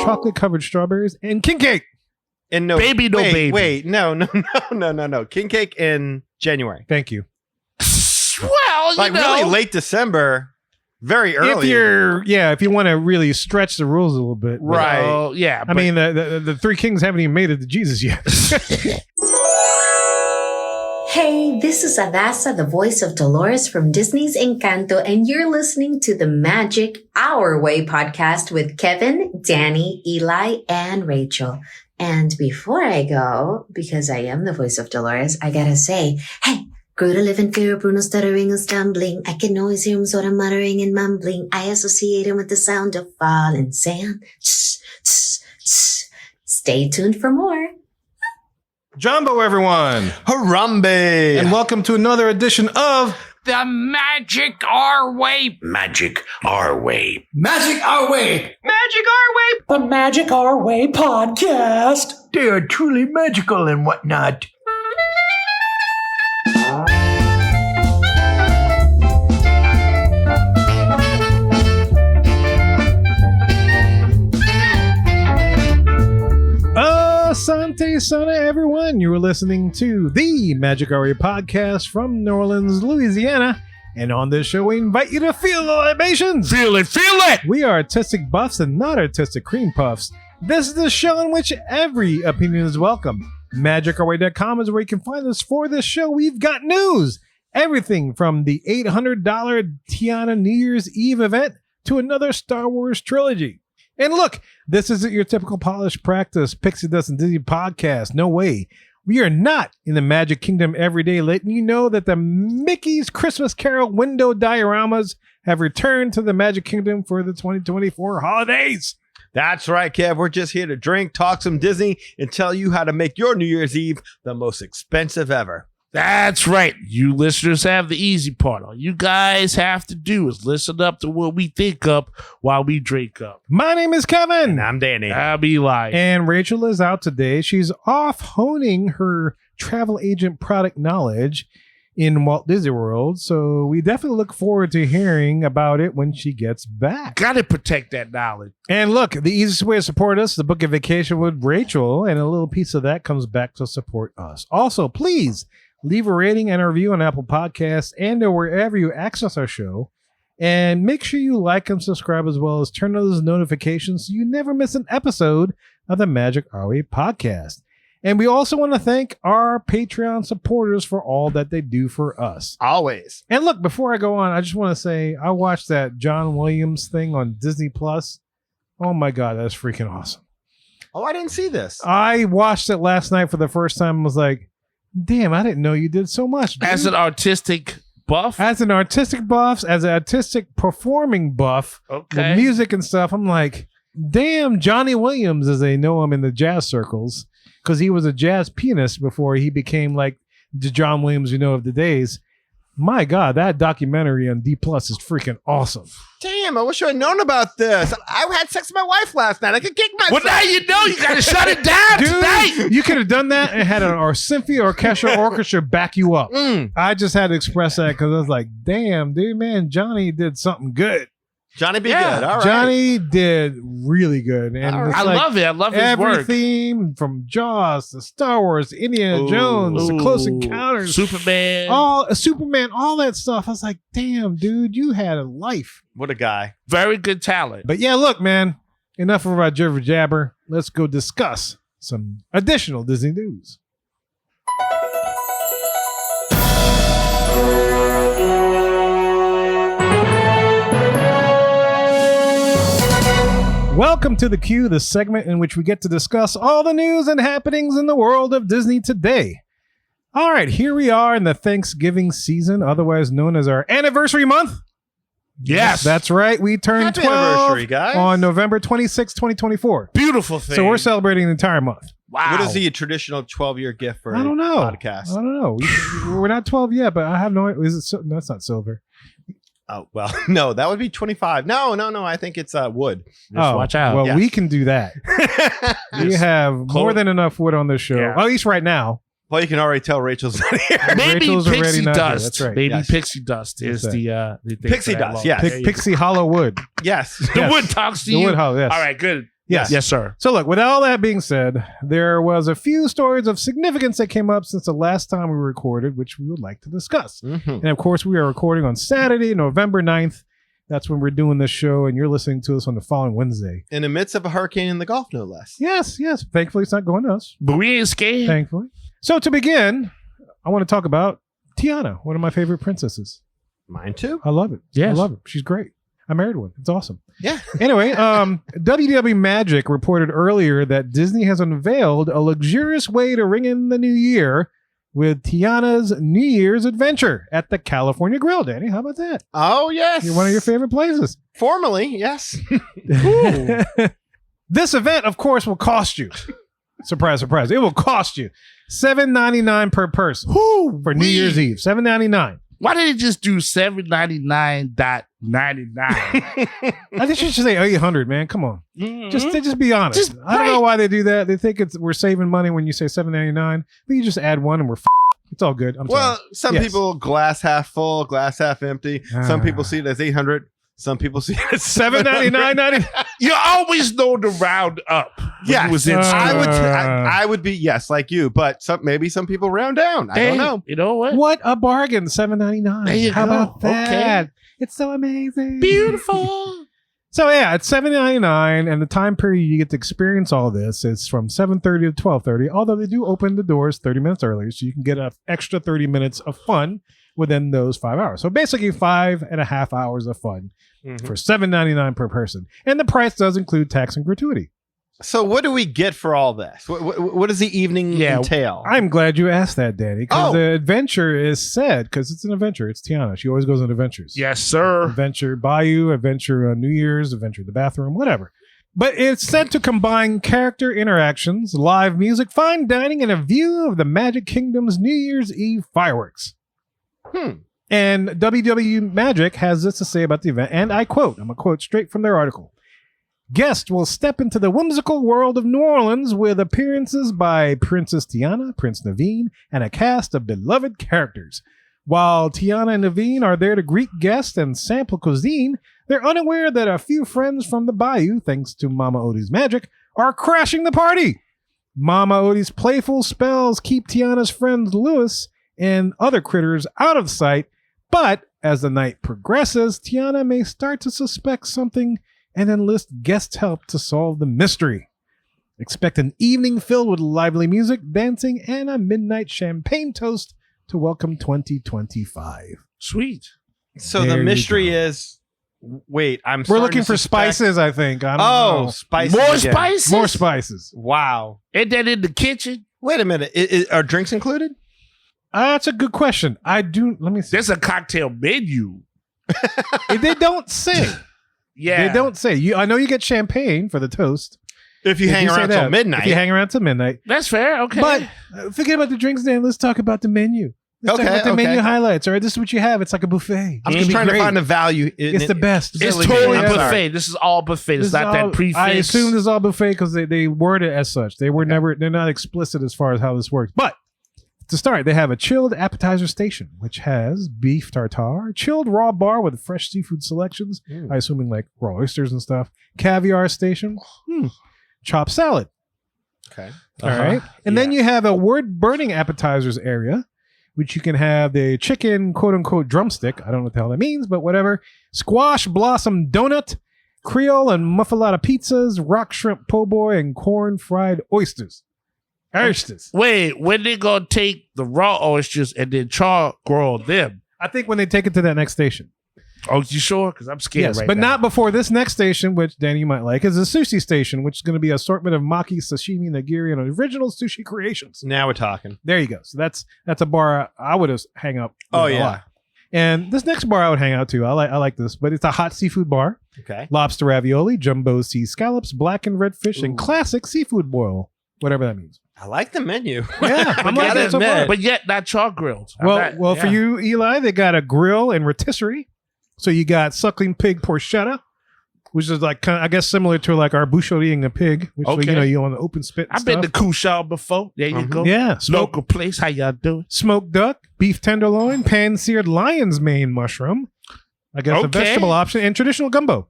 chocolate-covered strawberries, and king cake. And baby. Wait, no. King cake in January. Thank you. Well, like really late December, very early. If you want to really stretch the rules a little bit. Right. Well, yeah. I mean, the three kings haven't even made it to Jesus yet. Hey, this is Adasa, the voice of Dolores from Disney's Encanto, and you're listening to the Magic Our Way podcast with Kevin, Danny, Eli, and Rachel. And before I go, because I am the voice of Dolores, I gotta say, hey, grew to live in fear of Bruno stuttering and stumbling. I can always hear him sort of muttering and mumbling. I associate him with the sound of falling sand. Stay tuned for more. Jumbo, everyone. Harambe. And welcome to another edition of The Magic Our Way. Magic Our Way. Magic Our Way. Magic Our Way. The Magic Our Way podcast. They are truly magical and whatnot. Asante Sana, everyone. You were listening to the Magic Our Way podcast from New Orleans, Louisiana. And on this show, we invite you to feel the libations. Feel it. We are artistic buffs and not artistic cream puffs. This is the show in which every opinion is welcome. MagicOurWay.com is where you can find us for this show. We've got news. Everything from the $800 Tiana New Year's Eve event to another Star Wars trilogy. And look, this isn't your typical polished practice Pixie Dust and Disney podcast. No way. We are not in the Magic Kingdom every day, letting you know that the Mickey's Christmas Carol window dioramas have returned to the Magic Kingdom for the 2024 holidays. That's right, Kev. We're just here to drink, talk some Disney, and tell you how to make your New Year's Eve the most expensive ever. That's right. You listeners have the easy part. All you guys have to do is listen up to what we think up while we drink up. My name is Kevin. And I'm Danny. I'm Eli. And Rachel is out today. She's off honing her travel agent product knowledge in Walt Disney World. So we definitely look forward to hearing about it when she gets back. Gotta protect that knowledge. And look, the easiest way to support us is to book a vacation with Rachel, and a little piece of that comes back to support us. Also, please leave a rating and a review on Apple Podcasts and or wherever you access our show. And make sure you like and subscribe, as well as turn on those notifications so you never miss an episode of the Magic Our Way podcast. And we also want to thank our Patreon supporters for all that they do for us. Always. And look, before I go on, I just want to say I watched that John Williams thing on Disney Plus. Oh my God, that's freaking awesome. Oh, I didn't see this. I watched it last night for the first time and was like, damn, I didn't know you did so much, dude. As an artistic buff? As an artistic buff, as an artistic performing buff, Okay. the music and stuff, I'm like, damn, Johnny Williams, as they know him in the jazz circles, because he was a jazz pianist before he became like the John Williams we know of the days. My God, that documentary on D Plus is freaking awesome. Damn, I wish I had known about this. I had sex with my wife last night. I could kick myself. Well, now you know. You gotta shut it down tonight. Dude, you could have done that and had our symphony orchestra back you up. I just had to express that because I was like, damn, dude, man, Johnny did something good. Johnny be good. All right. Johnny did really good. And All right. it's I like love it. I love his every work. theme from Jaws to Star Wars, to Indiana Jones, to Close Encounters, Superman. Superman, all that stuff. I was like, damn, dude, you had a life. What a guy. Very good talent. But yeah, look, man, enough of our jibber jabber. Let's go discuss some additional Disney news. Welcome to The Queue, the segment in which we get to discuss all the news and happenings in the world of Disney today. All right, here we are in the Thanksgiving season, otherwise known as our anniversary month. Yes. That's right. We turned Happy 12 anniversary, guys. on November 26, 2024. Beautiful thing. So we're celebrating the entire month. Wow. What is the traditional 12-year gift for I don't know. podcast? I don't know. We're not 12 yet, but I have no idea. No, that's not silver. Oh, well, no, that would be 25. No. I think it's wood. Just watch out. Well, Yeah. we can do that. We have more than enough wood on this show, Yeah. at least right now. Well, you can already tell Rachel's not here. Maybe Rachel's already pixie not here. dust. That's right. Maybe Yes. pixie dust is That's the thing Pixie for that dust, logo. yes. There you go. Pixie hollow wood. Yes. The wood talks to The you. wood hollow, yes. All right, good. Yes. Yes, sir. So look, with all that being said, there was a few stories of significance that came up since the last time we recorded, which we would like to discuss. Mm-hmm. And of course, we are recording on Saturday, November 9th. That's when we're doing this show, and you're listening to us on the following Wednesday. In the midst of a hurricane in the Gulf, no less. Yes. Thankfully, it's not going to us. But we ain't scared. Thankfully. So to begin, I want to talk about Tiana, one of my favorite princesses. Mine too. I love it. Yes. I love it. She's great. I married one. It's awesome. Yeah. Anyway, WDW Magic reported earlier that Disney has unveiled a luxurious way to ring in the new year with Tiana's New Year's adventure at the California Grill. Danny, how about that? Oh, yes. You're one of your favorite places. Formerly, yes. This event, of course, will cost you. Surprise, surprise. It will cost you $7.99 per person for New Year's Eve. $7.99. Why did it just do $799.99? I think you should say 800, man. Come on. Mhm. Just be honest. Just I don't know why they do that. They think we're saving money when you say $7.99. But you just add one and we're it's all good. I'm Well, sorry. some Yes. people glass half full, glass half empty. Some people see it as 800. Some people see it as $7.99. You always know to round up. when Yes. you was in I school. would. I would be yes, like you. But maybe some people round down. I don't know. You know what? What a bargain. $7.99. There you How go. about that? Okay. It's so amazing. Beautiful. So yeah, it's $7.99, and the time period you get to experience all this is from 7:30 to 12:30. Although they do open the doors 30 minutes earlier, so you can get an extra 30 minutes of fun within those 5 hours. So basically 5.5 hours of fun for $7.99 per person, and the price does include tax and gratuity. So what do we get for all this? What does the evening entail? I'm glad you asked that, Danny, because Oh. the adventure is said, because it's an adventure. It's Tiana. She always goes on adventures. Yes, sir. Adventure Bayou, Adventure New Year's, Adventure the Bathroom, whatever. But it's said to combine character interactions, live music, fine dining, and a view of the Magic Kingdom's New Year's Eve fireworks. And WW Magic has this to say about the event, and I quote, I'm going to quote straight from their article. Guests will step into the whimsical world of New Orleans with appearances by Princess Tiana, Prince Naveen, and a cast of beloved characters. While Tiana and Naveen are there to greet guests and sample cuisine, they're unaware that a few friends from the Bayou, thanks to Mama Odie's magic, are crashing the party. Mama Odie's playful spells keep Tiana's friend Louis and other critters out of sight, but as the night progresses, Tiana may start to suspect something and enlist guest help to solve the mystery. Expect an evening filled with lively music, dancing, and a midnight champagne toast to welcome 2025. Sweet. So There the you mystery go. is, wait, We're looking for spices, I think. I don't know. spices. More again. spices? More spices. Wow. Ain't that in the kitchen? Wait a minute. Are drinks included? That's a good question. Let me see. There's a cocktail menu. They don't say. Yeah. They don't say. I know you get champagne for the toast. If you They hang do say around that. till midnight. If you hang around till midnight. That's fair. Okay. But forget about the drinks, Dan. Let's talk about the menu. Let's talk about the menu highlights. All right, this is what you have. It's like a buffet. I'm It's just gonna trying be to great. find the value. It's the best. it's Silly totally me. I'm sorry. buffet. This is all buffet. This It's is not all- that prefix. I assume this is all buffet because they word it as such. They're not explicit as far as how this works. But to start, they have a chilled appetizer station, which has beef tartare, chilled raw bar with fresh seafood selections. I assuming like raw oysters and stuff. Caviar station, chopped salad. Okay. All right. And then you have a word burning appetizers area, which you can have the chicken, quote unquote, drumstick. I don't know what the hell that means, but whatever. Squash blossom donut, Creole and muffalata pizzas, rock shrimp po' boy, and corn fried oysters. Oysters. Wait, when they gonna take the raw oysters and then char grill them? I think when they take it to that next station. Oh, you sure? Because I'm scared Yes, right but now. not before this next station, which Danny you might like, is a sushi station, which is going to be an assortment of maki, sashimi, nigiri, and original sushi creations. Now we're talking. There you go. So that's a bar I would have hang up. with Oh, a yeah. lot. And this next bar I would hang out to. I like this, but it's a hot seafood bar. Okay. Lobster ravioli, jumbo sea scallops, black and red fish, and classic seafood boil, whatever that means. I like the menu. Yeah, I'm Gotta liking it so admit. far. But yet not char grilled. Well, for you, Eli, they got a grill and rotisserie. So you got suckling pig porchetta, which is like kind of, I guess, similar to like our boucherie a pig, which Okay. you on the open spit. And I've been to stuff. Couchard before. There you go. Yeah, Local place. How y'all doing? smoked duck, beef tenderloin, pan seared lion's mane mushroom. I guess a Okay. vegetable option and traditional gumbo.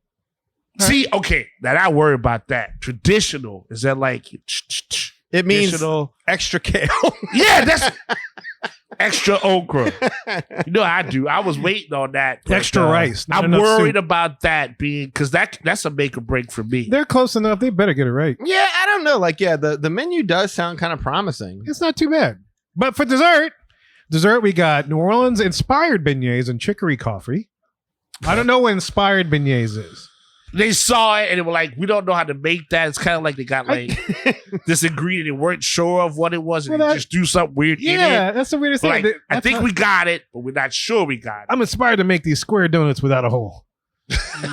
See, okay, now I worry about that. Traditional, is that like It means traditional? extra kale. Yeah, that's extra okra. You know I do. I was waiting on that. But, Extra rice. Not I'm enough worried soup. about that being because that's a make or break for me. They're close enough. They better get it right. Yeah, I don't know. Like, the menu does sound kind of promising. It's not too bad. But for dessert, we got New Orleans inspired beignets and chicory coffee. I don't know what inspired beignets is. They saw it and they were like, we don't know how to make that. It's kind of like they got like this ingredient and weren't sure of what it was and Well, they just do something weird in Yeah, it. that's the weirdest But thing. like, I think we got it, but we're not sure we got it. I'm inspired to make these square donuts without a hole.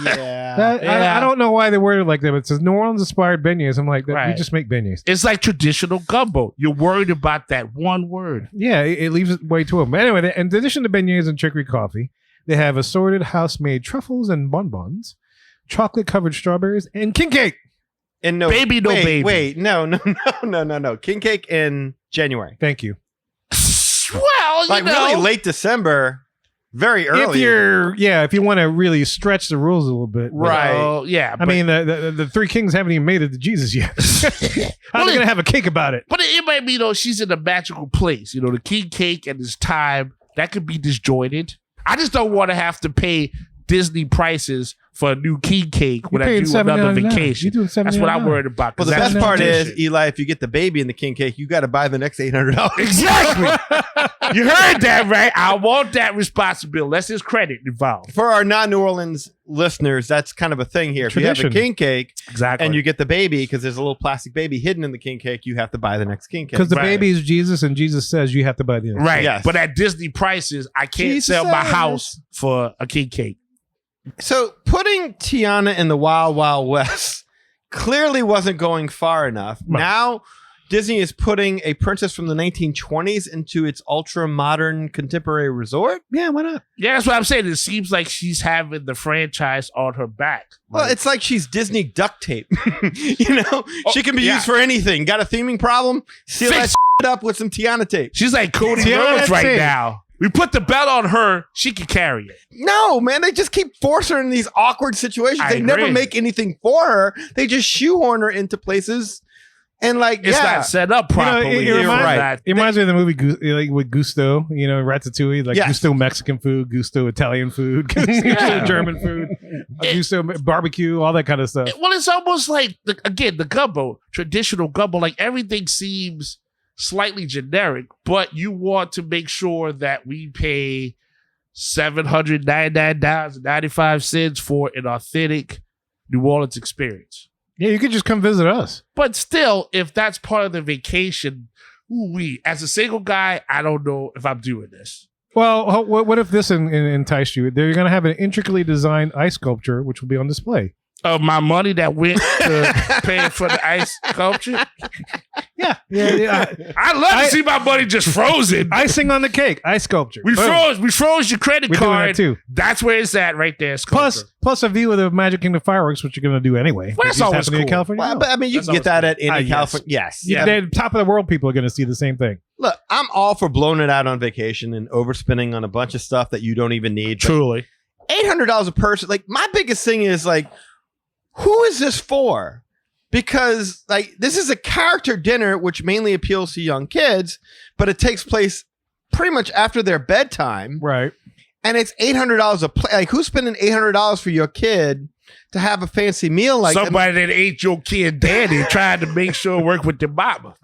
Yeah. I don't know why they worded it like that, but it says New Orleans inspired beignets. I'm like, we Right. just make beignets. It's like traditional gumbo. You're worried about that one word. Yeah, it leaves it way too open. But anyway, in addition to beignets and chicory coffee, they have assorted house-made truffles and bonbons, chocolate-covered strawberries, and king cake. And no Baby, no wait, baby. Wait, no. King cake in January. Thank you. Well, Like really late December, very early. If you want to really stretch the rules a little bit. But, Right. Yeah. I mean, the three kings haven't even made it to Jesus yet. How are they going to have a cake about it? But it might be, though, she's in a magical place. You know, the king cake and this time, that could be disjointed. I just don't want to have to pay Disney prices for a new king cake when I paying do another $7.99. vacation. You doing That's what I'm $7.99. worried about. Well, 'cause the that's best part is, tradition. Eli, if you get the baby in the king cake, you got to buy the next $800. Exactly. You heard that, right? I want that responsibility. That's his credit involved. For our non-New Orleans listeners, that's kind of a thing here. If you have Tradition. a king cake Exactly. and you get the baby, because there's a little plastic baby hidden in the king cake, you have to buy the next king cake. Because the Right. baby is Jesus, and Jesus says you have to buy the next. Right. Yes. But at Disney prices, I can't Jesus sell my says. house for a king cake. So putting Tiana in the Wild Wild West clearly wasn't going far enough. Right. Now Disney is putting a princess from the 1920s into its ultra modern contemporary resort. Yeah, why not? Yeah, that's what I'm saying. It seems like she's having the franchise on her back. Well, it's like she's Disney duct tape. You know, she can be yeah. used for anything. Got a theming problem? Seal that Fix- shit up with some Tiana tape. She's like Cody Tiana Rhodes right tape. now. We put the belt on her. She can carry it. No, man, they just keep forcing her in these awkward situations. I They never agree. make anything for her. They just shoehorn her into places. And like, It's yeah. not set up You know, properly. it You're reminds- right. It reminds me of the movie like with Gusto, you know, Ratatouille, like Yes. Gusto Mexican food, Gusto Italian food, Gusto Yeah. German food, Gusto barbecue, all that kind of stuff. Well, it's almost like, the gumbo, traditional gumbo, like everything seems slightly generic, but you want to make sure that we pay $799.95 for an authentic New Orleans experience. Yeah, you could just come visit us. But still, if that's part of the vacation, as a single guy, I don't know if I'm doing this. Well, what if this enticed you? They're going to have an intricately designed ice sculpture, which will be on display. My money that went to paying for the ice sculpture. Yeah. I'd love to see my money just frozen. Icing on the cake, ice sculpture. We Boom. froze your credit We're doing card. that too. That's where it's at right there. Sculpture. Plus a view of the Magic Kingdom fireworks, which you're going to do anyway. Well, that's It's always happening in cool. California. Well, but I mean, you That's can get that always at any yes. California. Yes. Yeah. The top of the world people are going to see the same thing. Look, I'm all for blowing it out on vacation and overspending on a bunch of stuff that you don't even need. but Truly. $800 a person. Like, my biggest thing is like, who is this for? Because like, this is a character dinner, which mainly appeals to young kids, but it takes place pretty much after their bedtime. Right. And it's $800 a plate. Like, who's spending $800 for your kid to have a fancy meal? Like, Somebody that ate your kid daddy trying to make sure it work with their mama.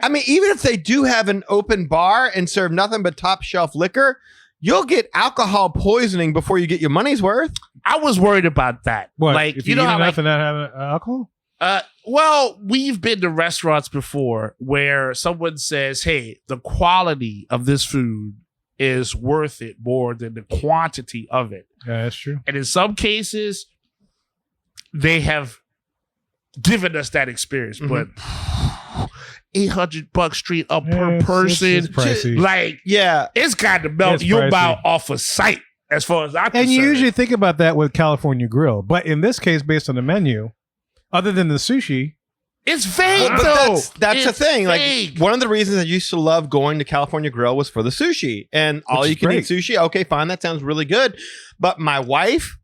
I mean, even if they do have an open bar and serve nothing but top shelf liquor, you'll get alcohol poisoning before you get your money's worth. I was worried about that. What? Like, if you know eat how enough like, and not have alcohol? well, we've been to restaurants before where someone says, hey, the quality of this food is worth it more than the quantity of it. Yeah, that's true. And in some cases, they have given us that experience, but $800 straight up per person. It's pricey. Like, Yeah. it's got to melt It's your pricey. mouth off of sight, as far as I'm concerned. And you usually think about that with California Grill. But in this case, based on the menu, other than the sushi, it's vague, But though. that's the It's thing. vague. Like, one of the reasons I used to love going to California Grill was for the sushi. And all Which you is can great. eat sushi. Okay, fine. That sounds really good. But my wife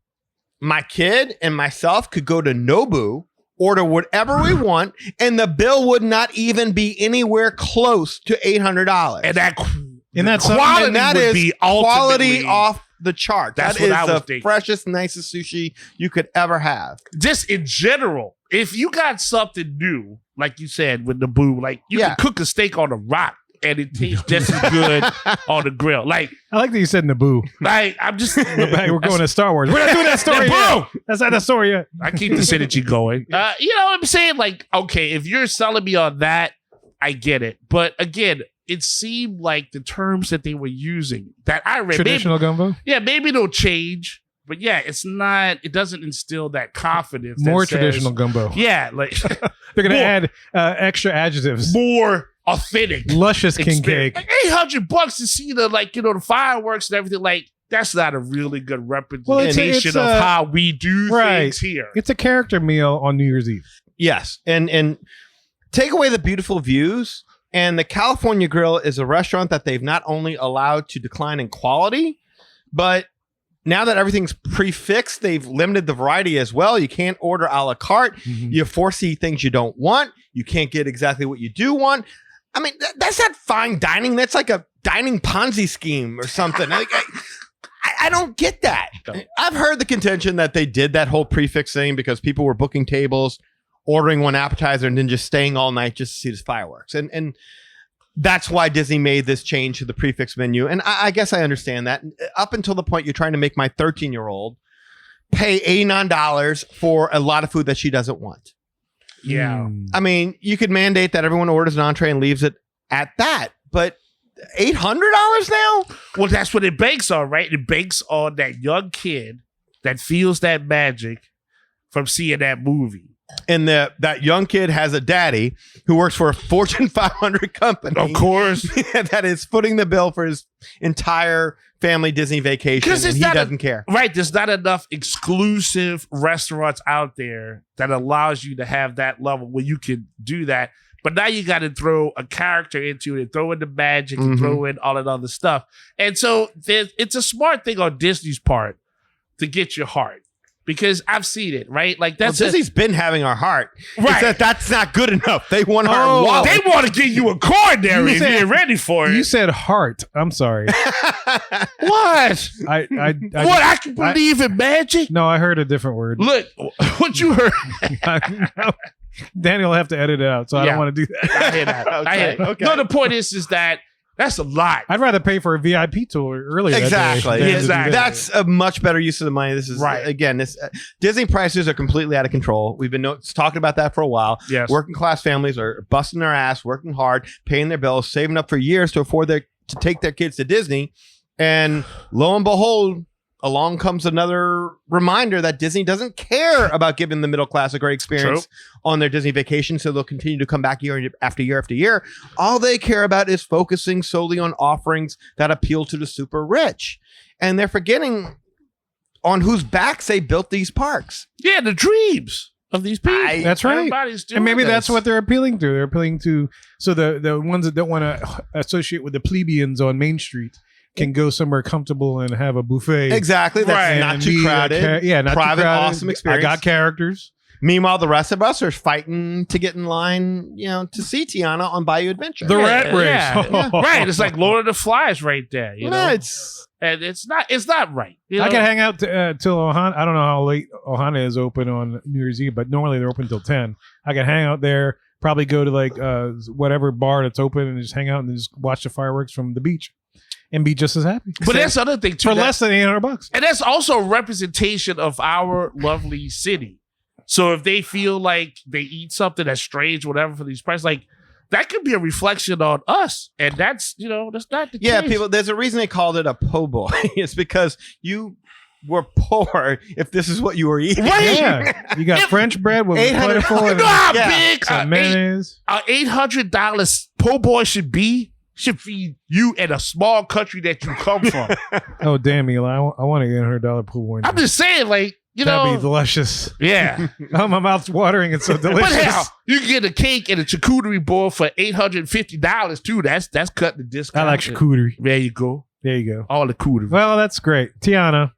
my kid and myself could go to Nobu, order whatever we want, and the bill would not even be anywhere close to $800. And that quality, and that is be quality off the chart. That's that what I is was the thinking. freshest, nicest sushi you could ever have. Just in general, if you got something new, like you said with the boo, like you can cook a steak on a rock and it tastes just as good on the grill. Like I like that you said Naboo. Like I'm just We're going to Star Wars. We're not doing that story yet. That's not the story yet. I keep the synergy going. You know what I'm saying? Like, okay, if you're selling me on that, I get it. But again, it seemed like the terms that they were using that I read. Traditional gumbo? Yeah, maybe it'll change. But yeah, it doesn't instill that confidence. More that says, traditional gumbo. Yeah, like they're going to add extra adjectives. More authentic. Luscious king experience. cake. Like $800 to see the fireworks and everything. Like, that's not a really good representation of how we do things here. It's a character meal on New Year's Eve. Yes. And take away the beautiful views. And the California Grill is a restaurant that they've not only allowed to decline in quality, but now that everything's prefixed, they've limited the variety as well. You can't order a la carte. Mm-hmm. You foresee things you don't want. You can't get exactly what you do want. I mean, that's not fine dining. That's like a dining Ponzi scheme or something. I don't get that. I've heard the contention that they did that whole prefix thing because people were booking tables, ordering one appetizer, and then just staying all night just to see the fireworks. And that's why Disney made this change to the prefix menu. And I guess I understand that. Up until the point you're trying to make my 13-year-old pay $89 for a lot of food that she doesn't want. Yeah. I mean, you could mandate that everyone orders an entree and leaves it at that. But $800 now? Well, that's what it banks on, right? It banks on that young kid that feels that magic from seeing that movie. And that young kid has a daddy who works for a Fortune 500 company. Of course. That is footing the bill for his entire family Disney vacation. And he doesn't care. Right. There's not enough exclusive restaurants out there that allows you to have that level where you can do that. But now you got to throw a character into it, throw in the magic, and throw in all that other stuff. And so it's a smart thing on Disney's part to get your heart. Because I've seen it, right? Like Disney's been having our heart. Right. It's that's not good enough. They want our wallet. They want to give you a coronary if you're ready for it. You said heart. I'm sorry. What? I can believe in magic? No, I heard a different word. Look, what you heard? Daniel will have to edit it out, so I don't want to do that. I hear that. I hear it. Okay. No, the point is that that's a lot. I'd rather pay for a VIP tour earlier. Exactly. That day than to do that. That's a much better use of the money. This is right. Again, Disney prices are completely out of control. We've been talking about that for a while. Yes. Working class families are busting their ass, working hard, paying their bills, saving up for years to afford to take their kids to Disney. And lo and behold, along comes another reminder that Disney doesn't care about giving the middle class a great experience on their Disney vacation, so they'll continue to come back year after year after year. All they care about is focusing solely on offerings that appeal to the super rich. And they're forgetting on whose backs they built these parks. Yeah, the dreams of these people. That's right. Everybody's doing And maybe this. that's what they're appealing to. They're appealing to the ones that don't want to associate with the plebeians on Main Street can go somewhere comfortable and have a buffet. Exactly. That's Right. not too crowded. Not private, too crowded. awesome experience. I got characters. Meanwhile, the rest of us are fighting to get in line, to see Tiana on Bayou Adventure. The rat race. Yeah. Right. It's like Lord of the Flies right there. You know? And it's not right. I can hang out till Ohana. I don't know how late Ohana is open on New Year's Eve, but normally they're open till 10. I can hang out there, probably go to like whatever bar that's open and just hang out and just watch the fireworks from the beach and be just as happy. But that's the other thing too. For less than $800. And that's also a representation of our lovely city. So if they feel like they eat something that's strange, whatever, for these prices, like that could be a reflection on us. And that's not the case. People, there's a reason they called it a po' boy. It's because you were poor if this is what you were eating. Right. Yeah. You got French bread with $800 plentiful You know how Yeah. big some mayonnaise. $800 po' boy should be? Should feed you in a small country that you come from. Oh, damn, Eli. I want to get $100 pool boy. I'm just saying, like, That'd be delicious. Yeah. Oh, my mouth's watering. It's so delicious. But hell, you can get a cake and a charcuterie board for $850 too. That's cutting the discount. I like charcuterie. There you go. There you go. All the cooterie. Well, that's great. Tiana,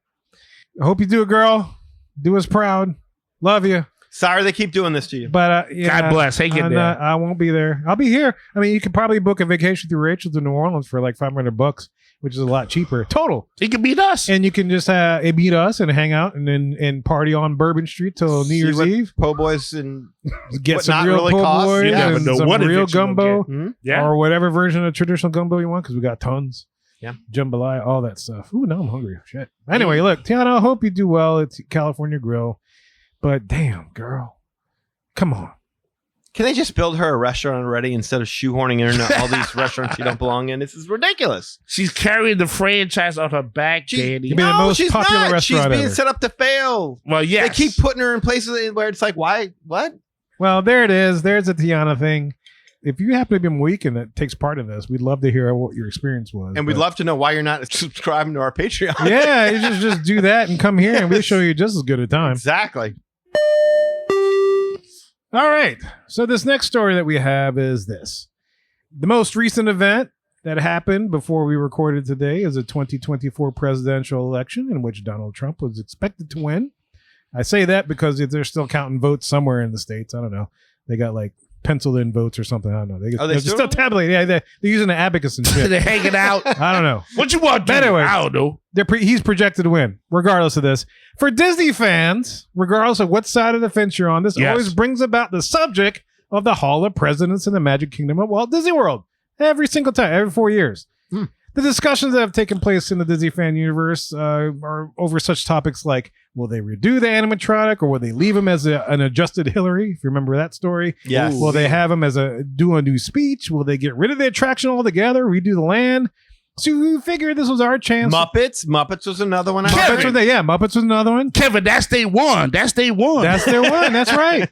I hope you do it, girl. Do us proud. Love you. Sorry they keep doing this to you. But yeah, God bless. Hang in there. I won't be there. I'll be here. I mean, you could probably book a vacation through Rachel to New Orleans for like $500, which is a lot cheaper total. He can beat us. And you can just meet us and hang out and party on Bourbon Street till New Year's Eve. Po' boys and Get what some not real really po' costs. boys You never and know some what real event you gonna gumbo Mhm. Yeah. or whatever version of traditional gumbo you want because we got tons. Yeah. Jambalaya, all that stuff. Ooh, now I'm hungry. Shit. Anyway, look, Tiana, I hope you do well at California Grill. But damn, girl. Come on. Can they just build her a restaurant already instead of shoehorning her into all these restaurants she don't belong in? This is ridiculous. She's carrying the franchise on her back, She- Danny. You'd be the most she's popular not. She's restaurant being ever. set up to fail. Well, yes. They keep putting her in places where it's like, why? What? Well, there it is. There's a Tiana thing. If you happen to be Mohican that takes part in this, we'd love to hear what your experience was. And we'd But- love to know why you're not subscribing to our Patreon. Yeah, you just do that and come here and we'll show you just as good a time. Exactly. All right. So this next story that we have is this. The most recent event that happened before we recorded today is a 2024 presidential election in which Donald Trump was expected to win. I say that because they're still counting votes somewhere in the States. I don't know. They got like penciled in votes or something. I don't know. They're still- still tabulating. Yeah, they're using the abacus and shit. They're hanging out. I don't know. What you want to do? Anyway. I don't know. He's projected to win, regardless of this. For Disney fans, regardless of what side of the fence you're on, this Yes. always brings about the subject of the Hall of Presidents in the Magic Kingdom of Walt Disney World. Every single time, every 4 years. The discussions that have taken place in the Disney fan universe are over such topics like, will they redo the animatronic or will they leave him as an adjusted Hillary? If you remember that story. Yes. Will they have him do a new speech? Will they get rid of the attraction altogether? Redo the land? So we figured this was our chance. Muppets was another one. I Muppets heard. Muppets was another one. Kevin, that's day one. That's day one. That's their one. That's right.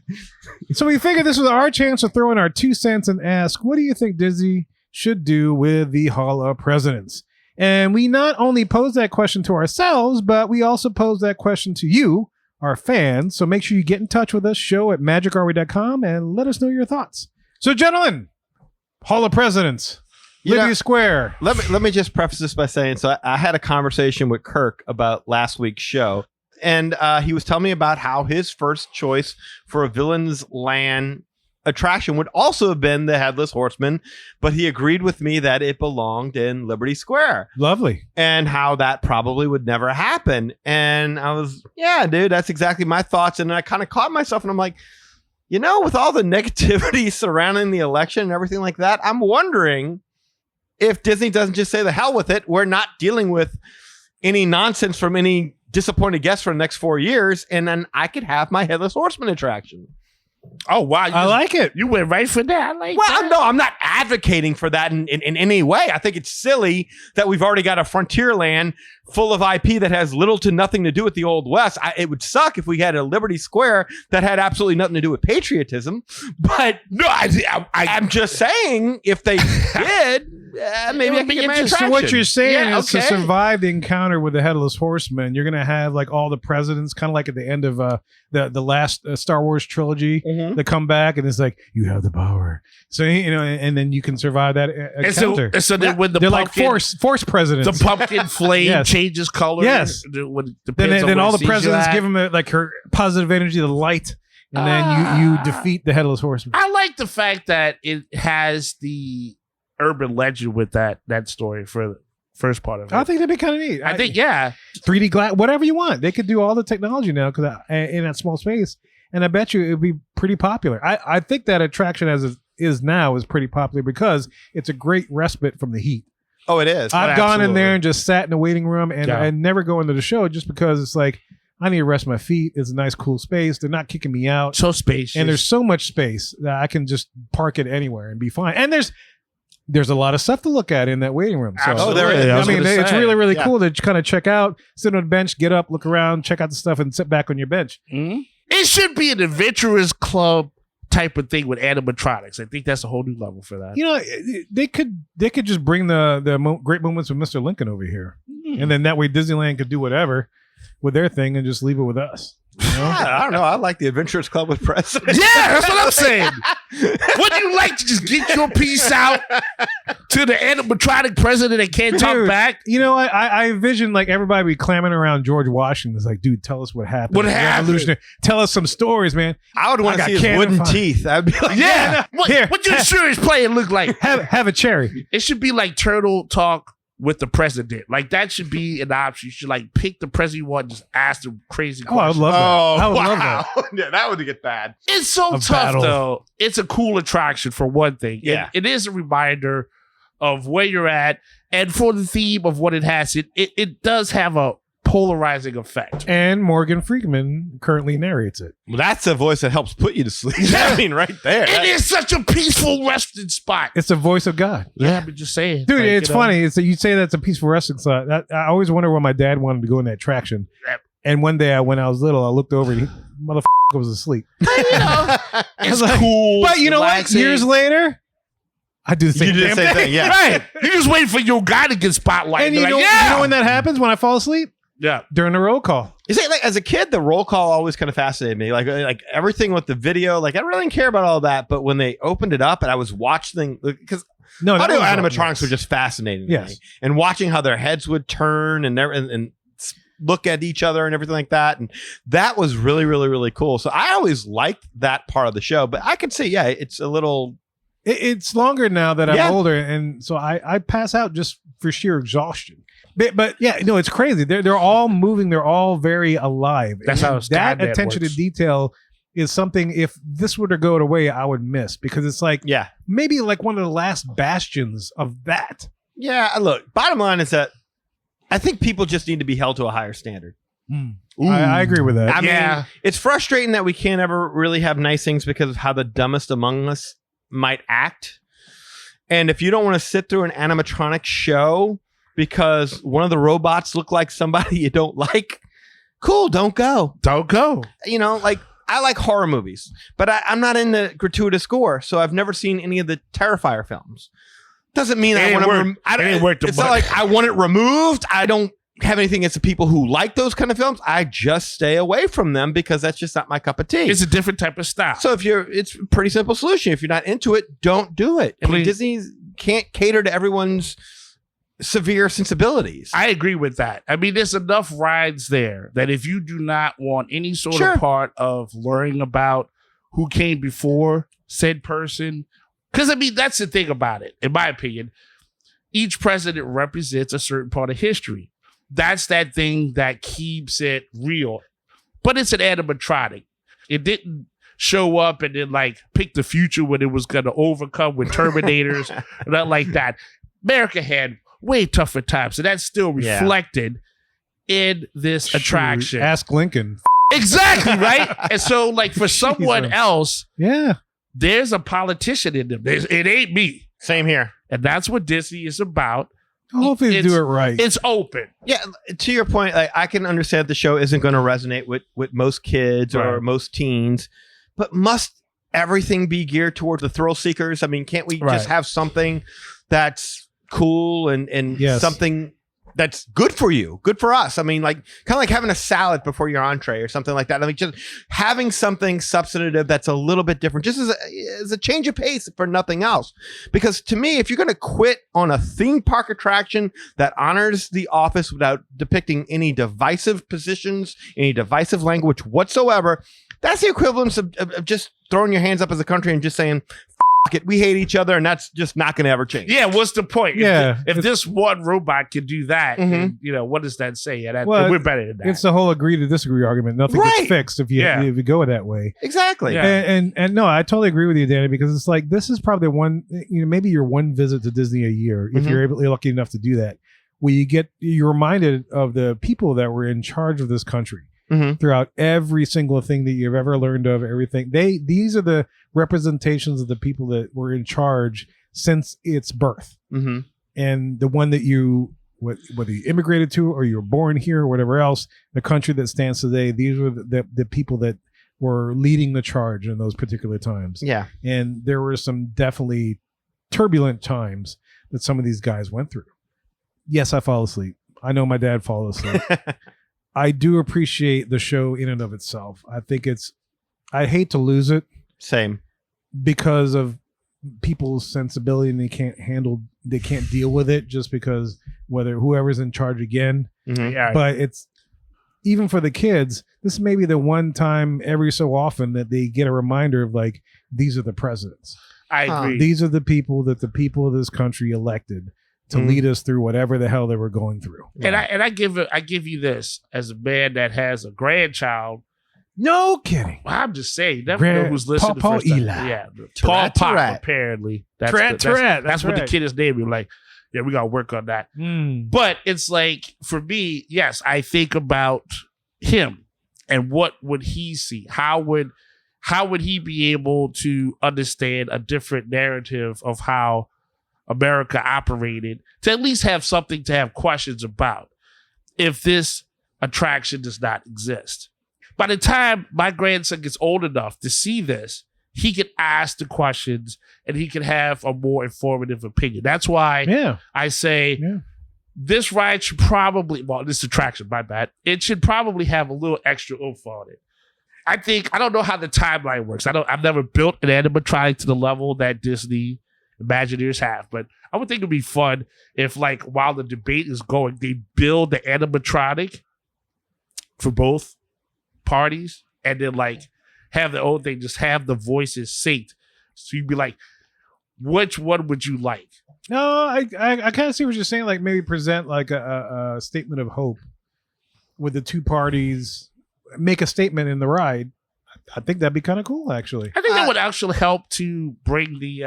So we figured this was our chance to throw in our 2 cents and ask, what do you think Disney should do with the Hall of Presidents? And we not only posed that question to ourselves, but we also posed that question to you, our fans. So make sure you get in touch with us, show at magicourway.com, and let us know your thoughts. So, gentlemen, Hall of Presidents, You know- Libya Square. Let me just preface this by saying, so I had a conversation with Kirk about last week's show, and he was telling me about how his first choice for a Villain's Land attraction would also have been the Headless Horseman, but he agreed with me that it belonged in Liberty Square Lovely. and how that probably would never happen. And I was, yeah, dude, that's exactly my thoughts. And I kind of caught myself and I'm like, with all the negativity surrounding the election and everything like that, I'm wondering if Disney doesn't just say the hell with it. We're not dealing with any nonsense from any disappointed guests for the next 4 years. And then I could have my Headless Horseman attraction. Oh, wow. I like it. You went right for that. I like Well, that. no, I'm not advocating for that in any way. I think it's silly that we've already got a Frontierland full of IP that has little to nothing to do with the Old West. It would suck if we had a Liberty Square that had absolutely nothing to do with patriotism. But No, I'm just saying, if they did, maybe I could get my So attraction. what you're saying Yeah, is to okay. survive the encounter with the Headless Horseman, you're going to have like all the presidents, kind of like at the end of the last Star Wars trilogy, Mhm. that come back and it's like, you have the power. So, and then you can survive that encounter. and so then when the They're pumpkin, like force presidents. the pumpkin flame Yes. changes color. Yes. Then all the presidents give him like her positive energy, the light, and then you defeat the Headless Horseman. I like the fact that it has the urban legend with that story for the first part of it. I think that'd be kind of neat. I think, yeah. 3D glass, whatever you want. They could do all the technology now because in that small space, and I bet you it would be pretty popular. I think that attraction as it is now is pretty popular because it's a great respite from the heat. Oh, it is. I've gone in absolutely. there and just sat in the waiting room and Yeah. I never go into the show just because it's like I need to rest my feet. It's a nice, cool space. They're not kicking me out. So spacious. And there's so much space that I can just park it anywhere and be fine. And there's a lot of stuff to look at in that waiting room. So, Absolutely. Oh, there is. I I was mean, gonna it's say, really, really yeah. cool to kind of check out, sit on the bench, get up, look around, check out the stuff, and sit back on your bench. Mhm. It should be an adventurous club type of thing with animatronics. I think that's a whole new level for that. You know, they could just bring the great moments with Mr. Lincoln over here, Hmm. and then that way Disneyland could do whatever with their thing and just leave it with us. I don't know. I like the Adventurers Club with President. Yeah, that's what I'm saying. Wouldn't you like to just get your piece out to the animatronic president that can't talk Dude, back? You know what? I envision like everybody be clamming around George Washington. It's like, dude, tell us what happened. What happened? Revolutionary. Tell us some stories, man. I would want to I see got his wooden cannon teeth. I'd be like, Yeah. Here. What your insurance plan look like? Have a cherry. It should be like Turtle Talk with the president. Like that should be an option. You should like pick the president you want, just ask them crazy Oh, I would questions. love that. I would wow. love that. Yeah, that would get bad. It's so A tough battle. though. It's a cool attraction for one thing. Yeah. It is a reminder of where you're at, and for the theme of what it has, it does have a polarizing effect. And Morgan Freeman currently narrates it. Well, that's a voice that helps put you to sleep. I mean, right there. It is such a peaceful resting spot. It's the voice of God. Yeah, but just saying, Dude, like, it's you know, funny. It's you say that's a peaceful wrestling spot. I always wonder when my dad wanted to go in that attraction. Yep. And one day when I was little, I looked over and motherfucker was asleep. You know, it's cool. But you know what? relaxing. Years later, I do the same, You do the damn same thing, yeah. Right. You just wait for your guy to get spotlight. And Be you like, know, yeah. you know when that happens? When I fall asleep? Yeah. During the roll call. You see, like as a kid, the roll call always kind of fascinated me. Like everything with the video, like I really didn't care about all that. But when they opened it up and I was watching, because No, that audio was animatronics were just fascinating to Yes. me. And watching how their heads would turn and look at each other and everything like that. And that was really, really, really cool. So I always liked that part of the show. But I could see, yeah, it's a little... It's longer now that I'm Yeah. older, and so I pass out just for sheer exhaustion. But yeah, no, it's crazy. They're all moving. They're all very alive. That's And how that Skynet attention works. to detail is something. If this were to go away, I would miss, because it's like Yeah. maybe like one of the last bastions of that. Yeah, look, bottom line is that I think people just need to be held to a higher standard. I agree with that. I Yeah. mean, it's frustrating that we can't ever really have nice things because of how the dumbest among us might act. And if you don't want to sit through an animatronic show because one of the robots look like somebody you don't like, cool, don't go. Don't go. You know, like I like horror movies, but I'm not into gratuitous gore, so I've never seen any of the Terrifier films. Doesn't mean It I ain't want worth- to. it ain't worth the It's not money. like I want it removed. I don't have anything against the people who like those kind of films. I just stay away from them because that's just not my cup of tea. It's a different type of style. So it's a pretty simple solution. If you're not into it, don't do it. I mean, Please. Disney can't cater to everyone's severe sensibilities. I agree with that. I mean, there's enough rides there that if you do not want any sort Sure. of part of learning about who came before said person, because I mean, that's the thing about it, in my opinion. Each president represents a certain part of history. That's that thing that keeps it real. But it's an animatronic. It didn't show up and then like pick the future when it was going to overcome with Terminators and not like that. America had way tougher times, and that's still Yeah. reflected in this attraction. Shoot, ask Lincoln. Exactly, right? And so, like, for someone Jesus. else, Yeah. there's a politician in them. It ain't me. Same here. And that's what Disney is about. Hopefully they It's- do it right. It's open. Yeah, to your point, like, I can understand the show isn't going to resonate with most kids or Right. most teens, but must everything be geared toward the thrill seekers? I mean, can't we Right. just have something that's cool and Yes. something that's good for you, good for us? I mean, like kind of like having a salad before your entree or something like that. I mean, just having something substantive that's a little bit different, just as a change of pace, for nothing else. Because to me, if you're going to quit on a theme park attraction that honors the office without depicting any divisive positions, any divisive language whatsoever, that's the equivalent of just throwing your hands up as a country and just saying, "F it, we hate each other," and that's just not going to ever change. Yeah, what's the point? Yeah. If this one robot can do that, Mhm. then, you know, what does that say? Yeah, that, Well, we're better than that. It's the whole agree to disagree argument. Nothing Right. gets fixed if you go that way. Exactly. Yeah. And no, I totally agree with you, Danny, because it's like this is probably one, maybe your one visit to Disney a year, if Mhm. you're lucky enough to do that, where you're reminded of the people that were in charge of this country Mhm. throughout every single thing that you've ever learned of, everything. These are the representations of the people that were in charge since its birth. Mm-hmm. And the one that whether you immigrated to or you were born here or whatever else, the country that stands today, these were the people that were leading the charge in those particular times. Yeah. And there were some definitely turbulent times that some of these guys went through. Yes, I fall asleep. I know my dad fall asleep. I do appreciate the show in and of itself. I think I hate to lose it Same. because of people's sensibility and they can't deal with it just because whoever's in charge again. Mhm. Yeah. But it's even for the kids, this may be the one time every so often that they get a reminder of like, these are the presidents. I agree. These are the people that the people of this country elected to lead us through whatever the hell they were going through. And I give you this as a man that has a grandchild. No kidding. I'm just saying, you never know who's listening. Paul the first time. Eli. Yeah, Paul Pop. Tourette. Apparently, Tourette, that's what the right. kid is named. You're like, yeah, we gotta work on that. But it's like, for me, yes, I think about him and what would he see? How would he be able to understand a different narrative of how America operated, to at least have something to have questions about if this attraction does not exist? By the time my grandson gets old enough to see this, he can ask the questions and he can have a more informative opinion. That's why I say this ride should probably, this attraction, my bad, it should probably have a little extra oomph on it. I don't know how the timeline works. I've never built an animatronic to the level that Disney Imagineers have, but I would think it'd be fun if, like, while the debate is going, they build the animatronic for both parties and then like have the old thing, just have the voices synced. So you'd be like, which one would you like? No, I kind of see what you're saying. Like maybe present like a statement of hope with the two parties, make a statement in the ride. I think that'd be kind of cool, actually. I think that would actually help to bring the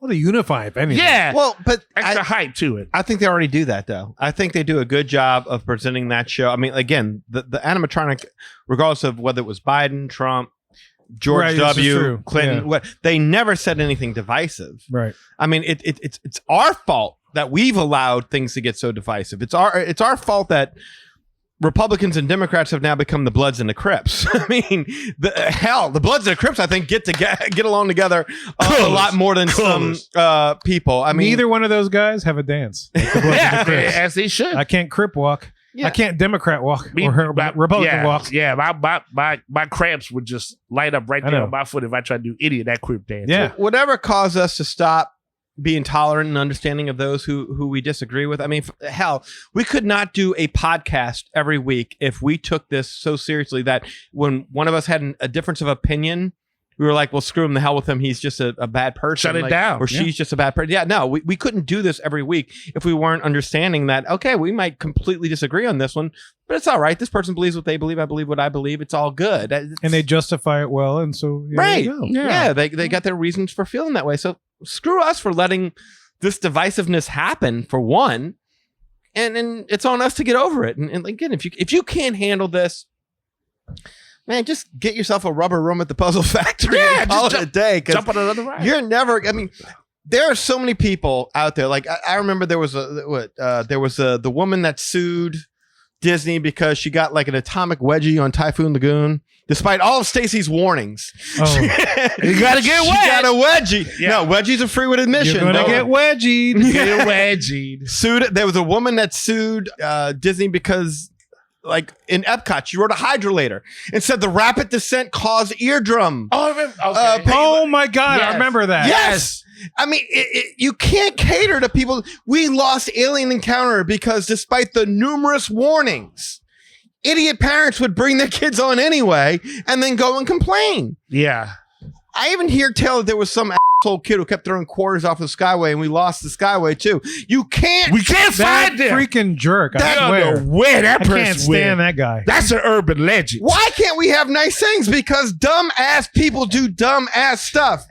the unify, if anything. Yeah. Well, but extra hype to it. I think they already do that, though. I think they do a good job of presenting that show. I mean, again, the animatronic, regardless of whether it was Biden, Trump, George Right, this is W., true. Clinton, Yeah. what, they never said anything divisive. Right. I mean, it's our fault that we've allowed things to get so divisive. It's our fault that Republicans and Democrats have now become the Bloods and the Crips. I mean, the Bloods and the Crips, I think, get along together a lot more than some people. I mean, neither one of those guys have a dance. Like the Bloods and the Crips. As they should. I can't Crip walk. Yeah. I can't Democrat walk or Republican walk. Yeah, my cramps would just light up right I there know. on my foot if I tried to do any of that Crip dance. Yeah. whatever caused us to stop being tolerant and understanding of those who we disagree with. I mean, hell, we could not do a podcast every week if we took this so seriously that when one of us had a difference of opinion, we were like, well, screw him, the hell with him. He's just a bad person. Shut it down. Or she's just a bad person. Yeah, no, we couldn't do this every week if we weren't understanding that, okay, we might completely disagree on this one, but it's all right. This person believes what they believe. I believe what I believe. It's all good. And they justify it well. And so, Right. there you go. Yeah, they got their reasons for feeling that way. So screw us for letting this divisiveness happen, for one. And it's on us to get over it. And again, if you can't handle this, man, just get yourself a rubber room at the Puzzle Factory and call it a day. Jump on another ride. You're never, I mean, there are so many people out there. Like I remember there was the woman that sued Disney because she got like an atomic wedgie on Typhoon Lagoon, despite all of Stacy's warnings. Oh. You gotta get She got a wedgie. Yeah. No, wedgies are free with admission. You're going to get wedgied. Get wedgied. Sued. There was a woman that sued Disney because, like, in Epcot, she wrote a hydrolator and said the rapid descent caused eardrum. Oh, I remember. Okay. Oh, my God. Yes. I remember that. Yes. I mean, you can't cater to people. We lost Alien Encounter because despite the numerous warnings, idiot parents would bring their kids on anyway and then go and complain. Yeah. I even hear tell that there was some asshole kid who kept throwing quarters off the Skyway and we lost the Skyway too. You can't. We can't That find them. freaking jerk. That- I I swear. don't know where that I person can't stand that guy. That's an urban legend. Why can't we have nice things? Because dumb ass people do dumb ass stuff.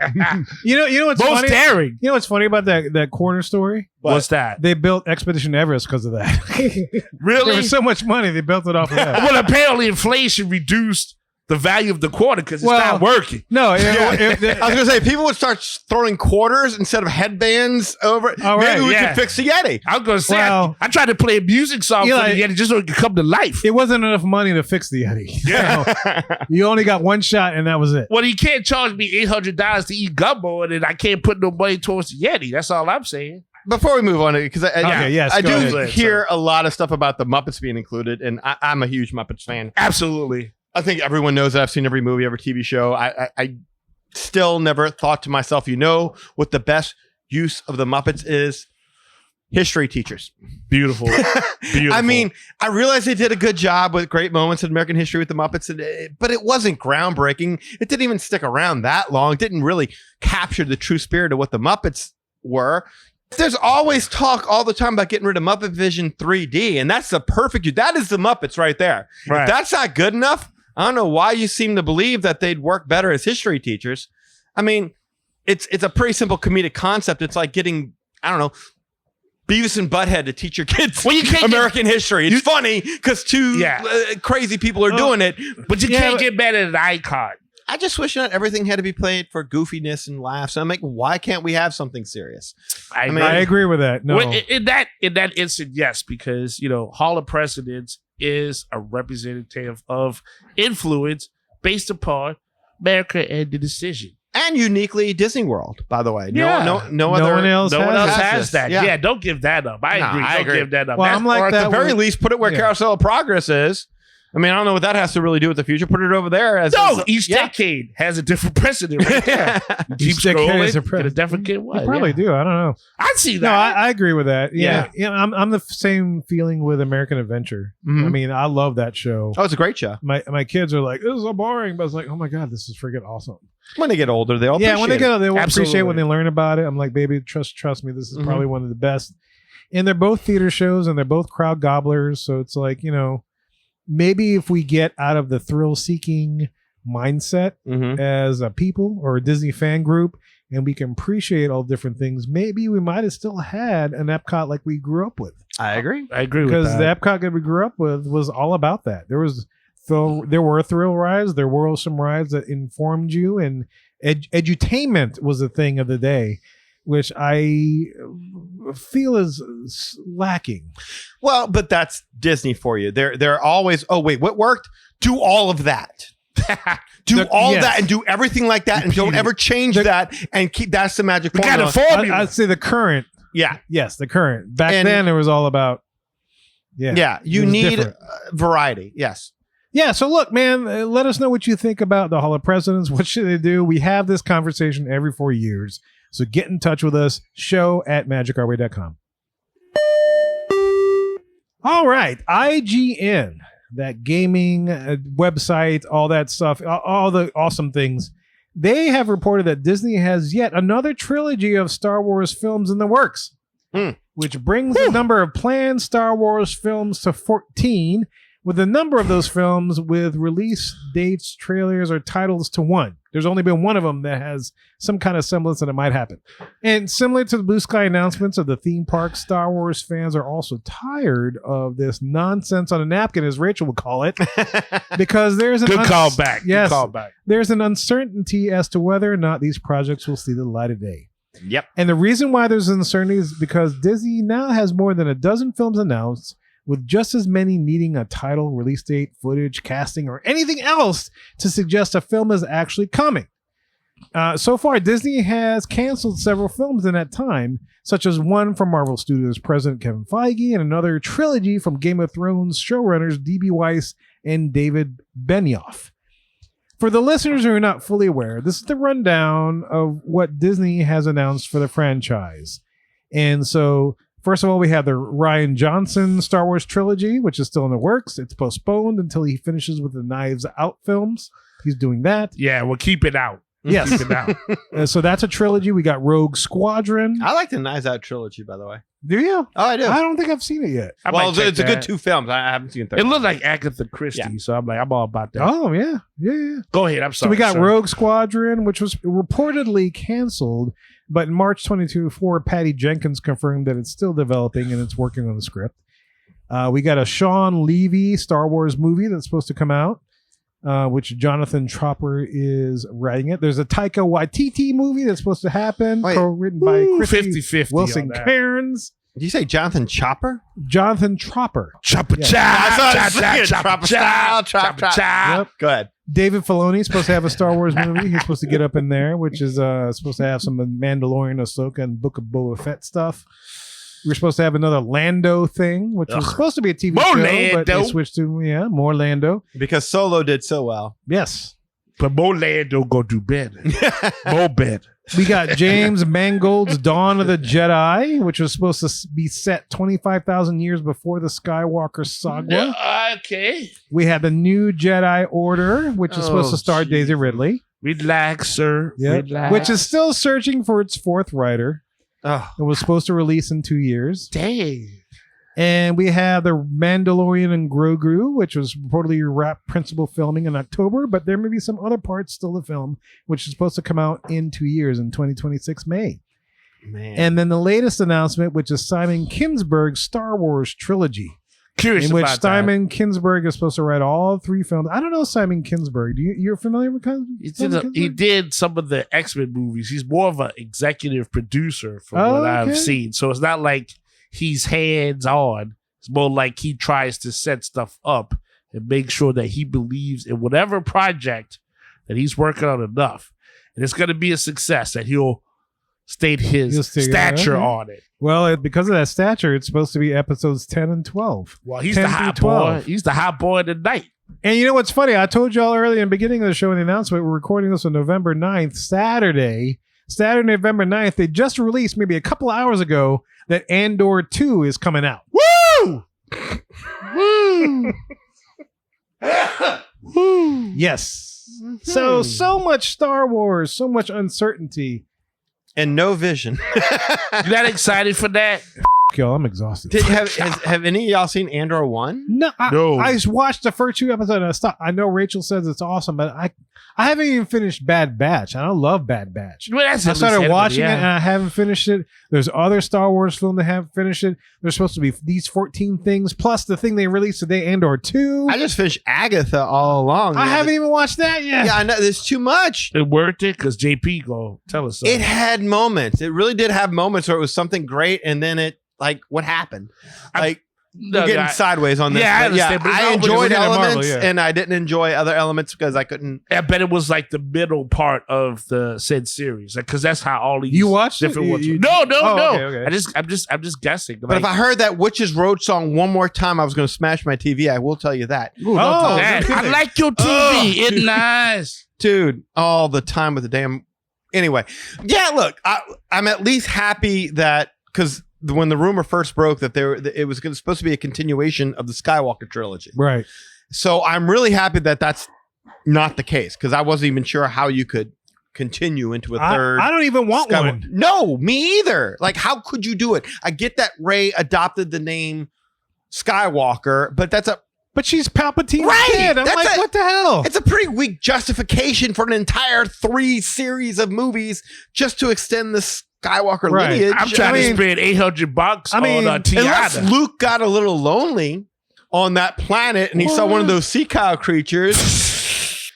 You know what's Most funny? daring. You know what's funny about that corner story? What's that? They built Expedition Everest because of that. There Really? was so much money, they built it off of that. Well, apparently inflation reduced the value of the quarter because it's Well, not working. No, I was gonna say people would start throwing quarters instead of headbands over. Oh, right, Maybe we yeah. could fix the Yeti. I was going to say, Well, I tried to play a music song Eli, for the Yeti just so it could come to life. it wasn't enough money to fix the Yeti. Yeah. So, you only got one shot, and that was it. Well, he can't charge me $800 to eat gumbo, and then I can't put no money towards the Yeti. That's all I'm saying. before we move on, because I go do ahead. hear a lot of stuff about the Muppets being included, and I'm a huge Muppets fan. Absolutely. I think everyone knows that I've seen every movie, every TV show. I still never thought to myself, what the best use of the Muppets is? History teachers. Beautiful. Beautiful. I mean, I realized they did a good job with great moments in American history with the Muppets, but it wasn't groundbreaking. It didn't even stick around that long. It didn't really capture the true spirit of what the Muppets were. There's always talk all the time about getting rid of Muppet Vision 3D, and that's the perfect. That is the Muppets right there. Right. If that's not good enough, I don't know why you seem to believe that they'd work better as history teachers. I mean, it's a pretty simple comedic concept. It's like getting, I don't know, Beavis and Butthead to teach your kids American history. It's funny because two crazy people are doing it. But you can't get mad at an icon. I just wish not everything had to be played for goofiness and laughs. I'm like, why can't we have something serious? I agree with that. No, Well, in that instant, yes, because Hall of Presidents is a representative of influence based upon America and the decision. And uniquely Disney World, by the way. No one else has that. Yeah. Yeah, don't give that up. I agree. I Don't agree. give that up. Well, I'm like or at that the very with- least, put it where Carousel of Progress is. I mean, I don't know what that has to really do with the future. Put it over there. Each decade has a different precedent right there. You keep Each decade has a scrolling, get a different kid. You probably do. I don't know. I see that. No, I agree with that. Yeah. I'm the same feeling with American Adventure. Mhm. I mean, I love that show. Oh, it's a great show. My kids are like, this is so boring, but I was like, oh my god, this is freaking awesome. When they get older, they'll When they appreciate get, they will Absolutely. appreciate when they learn about it. I'm like, baby, trust me, this is Mhm. probably one of the best. And they're both theater shows, and they're both crowd gobblers. So it's like, maybe if we get out of the thrill-seeking mindset it. as a people or a Disney fan group, and we can appreciate all different things, maybe we might have still had an Epcot like we grew up with. I agree. I agree with Because that. the Epcot that we grew up with was all about that. There were thrill rides, there were some rides that informed you, and edutainment was a thing of the day, which I feel is lacking. Well, but that's Disney for you. They're always, oh, wait, what worked? Do all of that. Do all yes. that and do everything like that and don't ever change that and keep that's the magic formula. I'd say the current. Yeah. Yes, the current. Back And- then, it was all about. Yeah. You it was need different. variety. Yes. Yeah, so look, man, let us know what you think about the Hall of Presidents. What should they do? We have this conversation every 4 years. So get in touch with us, show@magicourway.com. All right, IGN, that gaming website, all that stuff, all the awesome things. They have reported that Disney has yet another trilogy of Star Wars films in the works, which brings the number of planned Star Wars films to 14, with a number of those films with release dates, trailers, or titles to 1. There's only been one of them that has some kind of semblance that it might happen. And similar to the Blue Sky announcements of the theme park, Star Wars fans are also tired of this nonsense on a napkin, as Rachel would call it, because there's an Good callback. Yes, Good callback. there's an uncertainty as to whether or not these projects will see the light of day. Yep. And the reason why there's uncertainty is because Disney now has more than a dozen films announced, with just as many needing a title, release date, footage, casting, or anything else to suggest a film is actually coming. So far, Disney has canceled several films in that time, such as one from Marvel Studios President Kevin Feige and another trilogy from Game of Thrones showrunners D.B. Weiss and David Benioff. For the listeners who are not fully aware, this is the rundown of what Disney has announced for the franchise. And so, first of all, we have the Rian Johnson Star Wars trilogy, which is still in the works. It's postponed until he finishes with the Knives Out films. He's doing that. Yeah, well, keep it out. Yes. Keep it out. So that's a trilogy. We got Rogue Squadron. I like the Knives Out trilogy, by the way. Do you? Oh, I do. I don't think I've seen it yet. I well, might check it's a good that. 2 films. I haven't seen 3. It looked like Agatha Christie, so I'm like, I'm all about that. Oh, yeah. Yeah. Go ahead. I'm sorry. So we got sir. Rogue Squadron, which was reportedly canceled, but in March 2024, Patty Jenkins confirmed that it's still developing and it's working on the script. We got a Sean Levy Star Wars movie that's supposed to come out, which Jonathan Tropper is writing it. There's a Taika Waititi movie that's supposed to happen, Wait. co-written by Christy 50-50 Wilson on that. Cairns. Did you say Jonathan Chopper? Jonathan Tropper. Chopper Yeah. chop, I thought it chop, was chop, like chop, Chopper chop, style, chop, chop. chop. Yep. Go ahead. David Filoni's supposed to have a Star Wars movie. He's supposed to get up in there, which is supposed to have some Mandalorian, Ahsoka, and Book of Boba Fett stuff. We're supposed to have another Lando thing, which was supposed to be a TV More show, Lando. but they switched to more Lando. Because Solo did so well. Yes. But more Lando go do better. More better. We got James Mangold's Dawn of the Jedi, which was supposed to be set 25,000 years before the Skywalker saga. Okay. We have the New Jedi Order, which is supposed to star Daisy Ridley. Relax, sir. Yep. Relax. Which is still searching for its fourth writer. Oh. It was supposed to release in 2 years. Dang. And we have the Mandalorian and Grogu, which was reportedly wrapped principal filming in October, but there may be some other parts still to film, which is supposed to come out in 2 years in 2026 May. Man. And then the latest announcement, which is Simon Kinberg's Star Wars trilogy, Curious in which about Simon Kinberg is supposed to write all 3 films. I don't know Simon Kinberg. You're familiar with Simon that. He Kinberg? did some of the X-Men movies. He's more of an executive producer from what Okay. I've seen. So it's not like he's hands-on. It's more like he tries to set stuff up and make sure that he believes in whatever project that he's working on enough. And it's going to be a success that he'll state his He'll stay- stature okay. on it. Well, because of that stature, it's supposed to be episodes 10 and 12. Well, he's 10 the through hot 12. boy. He's the hot boy of the night. And you know what's funny? I told y'all earlier in the beginning of the show in the announcement, we're recording this on November 9th, Saturday, November 9th. They just released maybe a couple hours ago that Andor 2 is coming out. Woo! Woo! Yes. So much Star Wars, so much uncertainty. And no vision. You not excited for that? Y'all, I'm exhausted. Have any of y'all seen Andor 1? No, No. I just watched the first 2 episodes and I stopped. I know Rachel says it's awesome, but I haven't even finished Bad Batch. I don't love Bad Batch. Well, that's I started understandable, watching yeah. it and I haven't finished it. There's other Star Wars films that haven't finished it. There's supposed to be these 14 things plus the thing they released today, Andor 2. I just finished Agatha all along. I haven't even watched that yet. Yeah, I know. There's too much. It worked it because JP go tell us something. It had moments. It really did have moments where it was something great, and then it, like, what happened? Like, No, we're getting I- sideways on this. Yeah, I but understand, but I no, enjoyed but it's in elements, Marvel, yeah. and I didn't enjoy other elements because I couldn't. I bet it was like the middle part of the said series, because that's how all these You watched it? different You- ones. you- No, Oh, okay. I'm just guessing. But if I heard that Witches Road song one more time, I was going to smash my TV. I will tell you that. Ooh, no, I no kidding. like your TV. Oh, it's dude. nice. Dude, all the time with the damn. Anyway, yeah. Look, I'm at least happy that because when the rumor first broke that it was supposed to be a continuation of the Skywalker trilogy, Right. so I'm really happy that that's not the case because I wasn't even sure how you could continue into a third. I don't even want Skywalker. one. No, me either. Like, how could you do it? I get that Rey adopted the name Skywalker, but that's But she's Palpatine's Right. kid. I'm That's like, what the hell? it's a pretty weak justification for an entire 3 series of movies just to extend the Skywalker Right. lineage. I'm trying I mean- to spend $800 I mean, on Unless Tiana. Luke got a little lonely on that planet and he saw one of those sea cow creatures.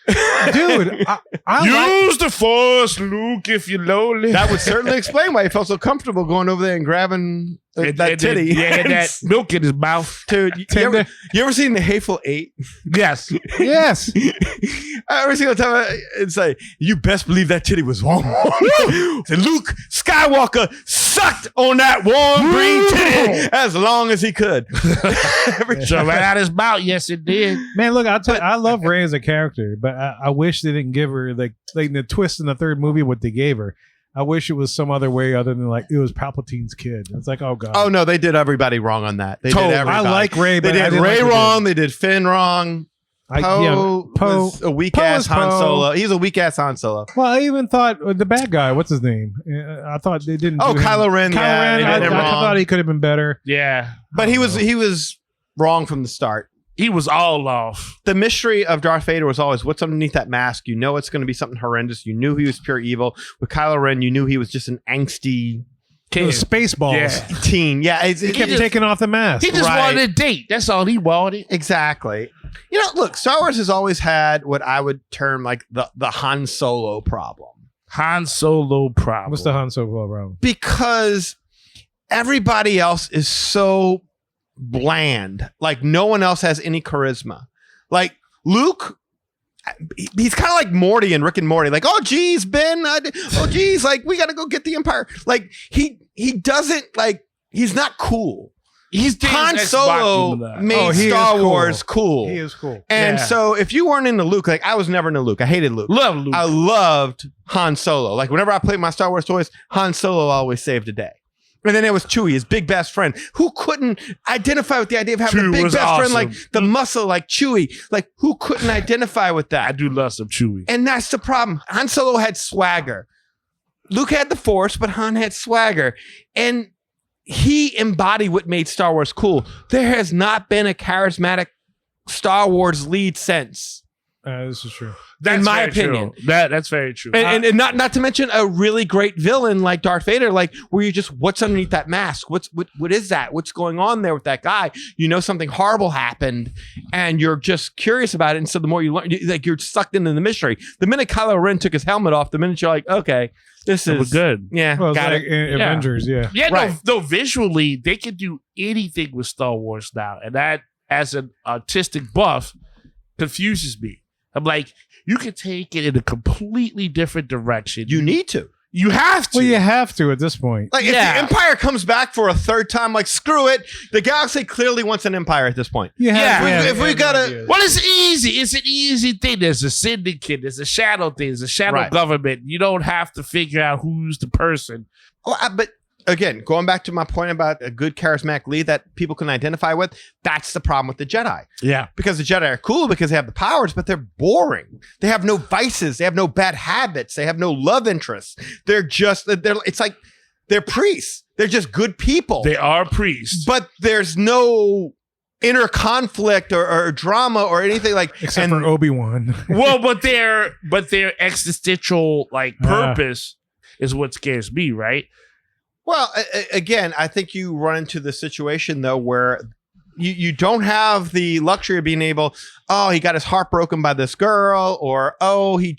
Dude, I like, Use the Force, Luke, if you're lonely. That would certainly explain why he felt so comfortable going over there and grabbing that titty. Yeah, and that milk in his mouth. Dude, you ever seen The Hateful Eight? Yes. yes. Every single time it's like, you best believe that titty was warm. So Luke Skywalker sucked on that warm green titty as long as he could. So right out his mouth, yes, it did. Man, look, I'll tell you, I love Rey as a character, but I wish they didn't give her like the twist in the third movie, what they gave her. I wish it was some other way other than like it was Palpatine's kid. It's like, oh god. Oh no, they did everybody wrong on that. They Totally. did everybody. I like Rey, They but I did didn't Rey like what wrong. They did Finn wrong. Poe was a weak ass was Han Poe. Solo. He's a weak ass Han Solo. Well, I even thought the bad guy, what's his name? I thought they didn't. Oh, do him. Kylo Ren. Kylo Yeah, Ren. they I did him wrong. thought he could have been better. Yeah. But he was wrong from the start. He was all off. The mystery of Darth Vader was always what's underneath that mask. You know it's going to be something horrendous. You knew he was pure evil. With Kylo Ren, you knew he was just an angsty It was Spaceballs. Yeah. teen. Yeah, He kept just- taking off the mask. He just Right. wanted a date. That's all he wanted. exactly. You know, look, Star Wars has always had what I would term like the Han Solo problem. Han Solo problem. What's the Han Solo problem? Because everybody else is so bland. Like no one else has any charisma. Like Luke he's kind of like Morty and Rick and Morty. Like, oh geez, Ben. Oh geez, like we got to go get the Empire. Like he doesn't like. He's not cool. He's Han Solo made Star Wars cool. He is cool. And so if you weren't into Luke, like I was never into Luke. I hated Luke. Love Luke. I loved Han Solo. Like whenever I played my Star Wars toys, Han Solo always saved the day. And then there was Chewie, his big best friend, who couldn't identify with the idea of having a big best friend like the muscle, like Chewie. Like who couldn't identify with that? I do love some Chewie. And that's the problem. Han Solo had swagger. Luke had the Force, but Han had swagger. And he embodied what made Star Wars cool. There has not been a charismatic Star Wars lead since. This is true. That's in my very opinion. True. That's very true. And not to mention a really great villain like Darth Vader, like where you just, what's underneath that mask? What is that? What's going on there with that guy? You know something horrible happened and you're just curious about it. And so the more you learn, like you're sucked into the mystery. The minute Kylo Ren took his helmet off, the minute you're like, okay, this is good. Yeah. Well, it's got like it. Avengers, yeah. Yeah, Right. no, visually, they can do anything with Star Wars now. And that, as an artistic buff, confuses me. I'm like, you can take it in a completely different direction. You need to. You have to. Well, you have to at this point. Like if the Empire comes back for a third time, like screw it. The galaxy clearly wants an Empire at this point. You have, If we gotta, Well, it's easy. It's an easy thing. There's a syndicate. There's a shadow thing. There's a shadow Right. government. You don't have to figure out who's the person. but again, going back to my point about a good charismatic lead that people can identify with, that's the problem with the Jedi. Yeah. Because the Jedi are cool because they have the powers, but they're boring. They have no vices. They have no bad habits. They have no love interests. It's like they're priests. They're just good people. They are priests. But there's no inner conflict or drama or anything like Except for Obi-Wan. Well, but their existential purpose is what scares me, right? Well, again, I think you run into the situation, though, where you don't have the luxury of being able, oh, he got his heart broken by this girl, or, oh, he's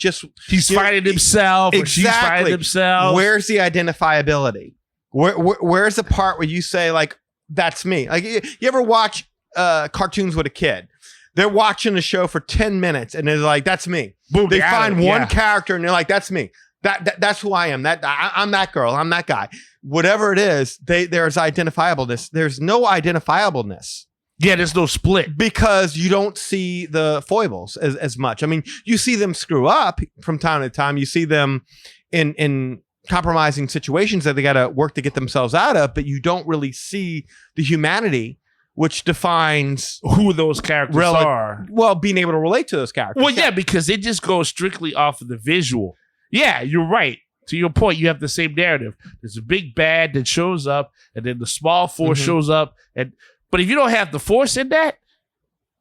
fighting himself, or she's fighting himself. Where's the identifiability? Where's the part where you say, like, that's me? Like, you ever watch cartoons with a kid? They're watching the show for 10 minutes, and they're like, that's me. Boom, they find one character, and they're like, that's me. That's who I am. I'm that girl. I'm that guy. Whatever it is, there's identifiableness. There's no identifiableness. Yeah, there's no split. Because you don't see the foibles as much. I mean, you see them screw up from time to time. You see them in compromising situations that they got to work to get themselves out of, but you don't really see the humanity which defines who those characters are. Well, being able to relate to those characters. Well, yeah, because it just goes strictly off of the visual. Yeah, you're right. To your point, you have the same narrative. There's a big bad that shows up, and then the small force shows up. But if you don't have the force in that,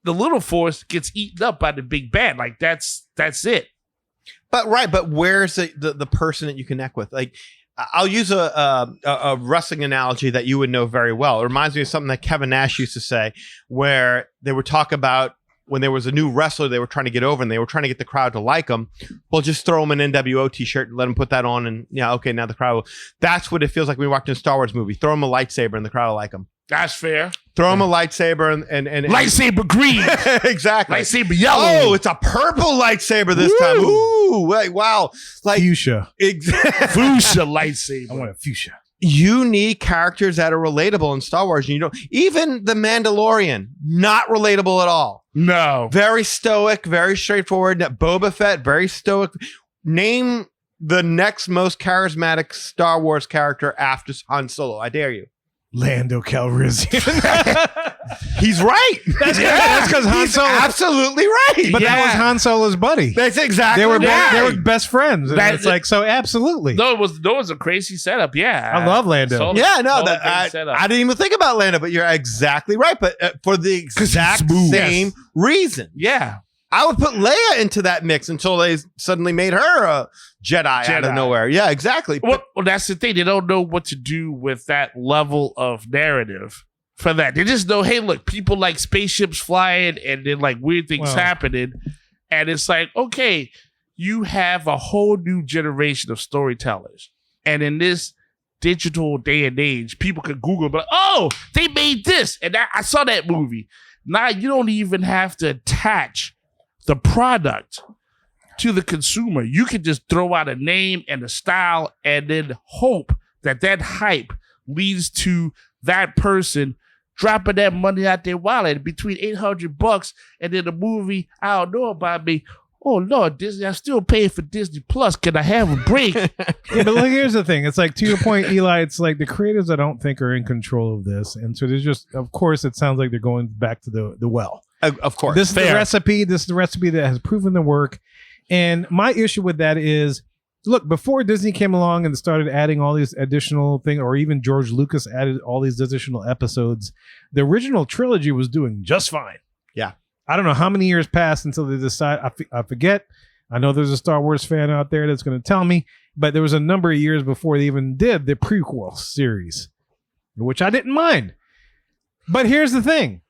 the little force gets eaten up by the big bad. Like that's it. But where's the person that you connect with? Like, I'll use a wrestling analogy that you would know very well. It reminds me of something that Kevin Nash used to say, where they would talk about when there was a new wrestler they were trying to get over and they were trying to get the crowd to like them. Well, just throw them an NWO t-shirt and let them put that on, and okay, now the crowd will. That's what it feels like when you're watching a Star Wars movie. Throw them a lightsaber and the crowd will like them. That's fair. Throw them a lightsaber and lightsaber green. Exactly. Lightsaber yellow. Oh, it's a purple lightsaber this time. Ooh, wow. Like Fuchsia. Fuchsia lightsaber. I want a fuchsia. You need characters that are relatable in Star Wars. And you don't, even the Mandalorian, not relatable at all. No. Very stoic, very straightforward. Boba Fett, very stoic. Name the next most charismatic Star Wars character after Han Solo. I dare you. Lando Calrissian. He's right. That's because Han Solo. Absolutely right. But that was Han Solo's buddy. That's exactly they were right. They were best friends. And it's like, so absolutely. No, it was a crazy setup. Yeah. I love Lando. I didn't even think about Lando, but you're exactly right. But for the exact same reason. Yeah. I would put Leia into that mix until they suddenly made her a Jedi out of nowhere. Yeah, exactly. Well, that's the thing. They don't know what to do with that level of narrative for that. They just know, hey, look, people like spaceships flying and then like weird things happening. And it's like, okay, you have a whole new generation of storytellers. And in this digital day and age, people can Google, but oh, they made this. And I saw that movie. Now you don't even have to attach the product to the consumer. You can just throw out a name and a style and then hope that hype leads to that person dropping that money out their wallet between $800 and then the movie, I don't know about me. Oh Lord, Disney, I'm still paying for Disney Plus. Can I have a break? Yeah, but look, here's the thing. It's like, to your point, Eli, it's like the creatives I don't think are in control of this. And so there's just, of course, it sounds like they're going back to the well. Of course. This is the recipe. This is the recipe that has proven to work. And my issue with that is, look, before Disney came along and started adding all these additional things, or even George Lucas added all these additional episodes, the original trilogy was doing just fine. Yeah. I don't know how many years passed until they decide. I forget. I know there's a Star Wars fan out there that's going to tell me, but there was a number of years before they even did the prequel series, which I didn't mind. But here's the thing.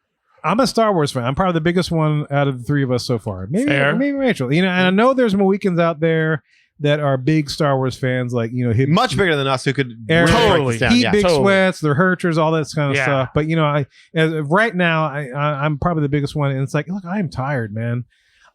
I'm a Star Wars fan. I'm probably the biggest one out of the three of us so far. Maybe Rachel. And I know there's Mohicans out there that are big Star Wars fans, like, much bigger than us, who could Totally. heat big sweats, they're Herchers, all that kind of stuff. But right now, I'm probably the biggest one, and it's like, look, I'm tired, man.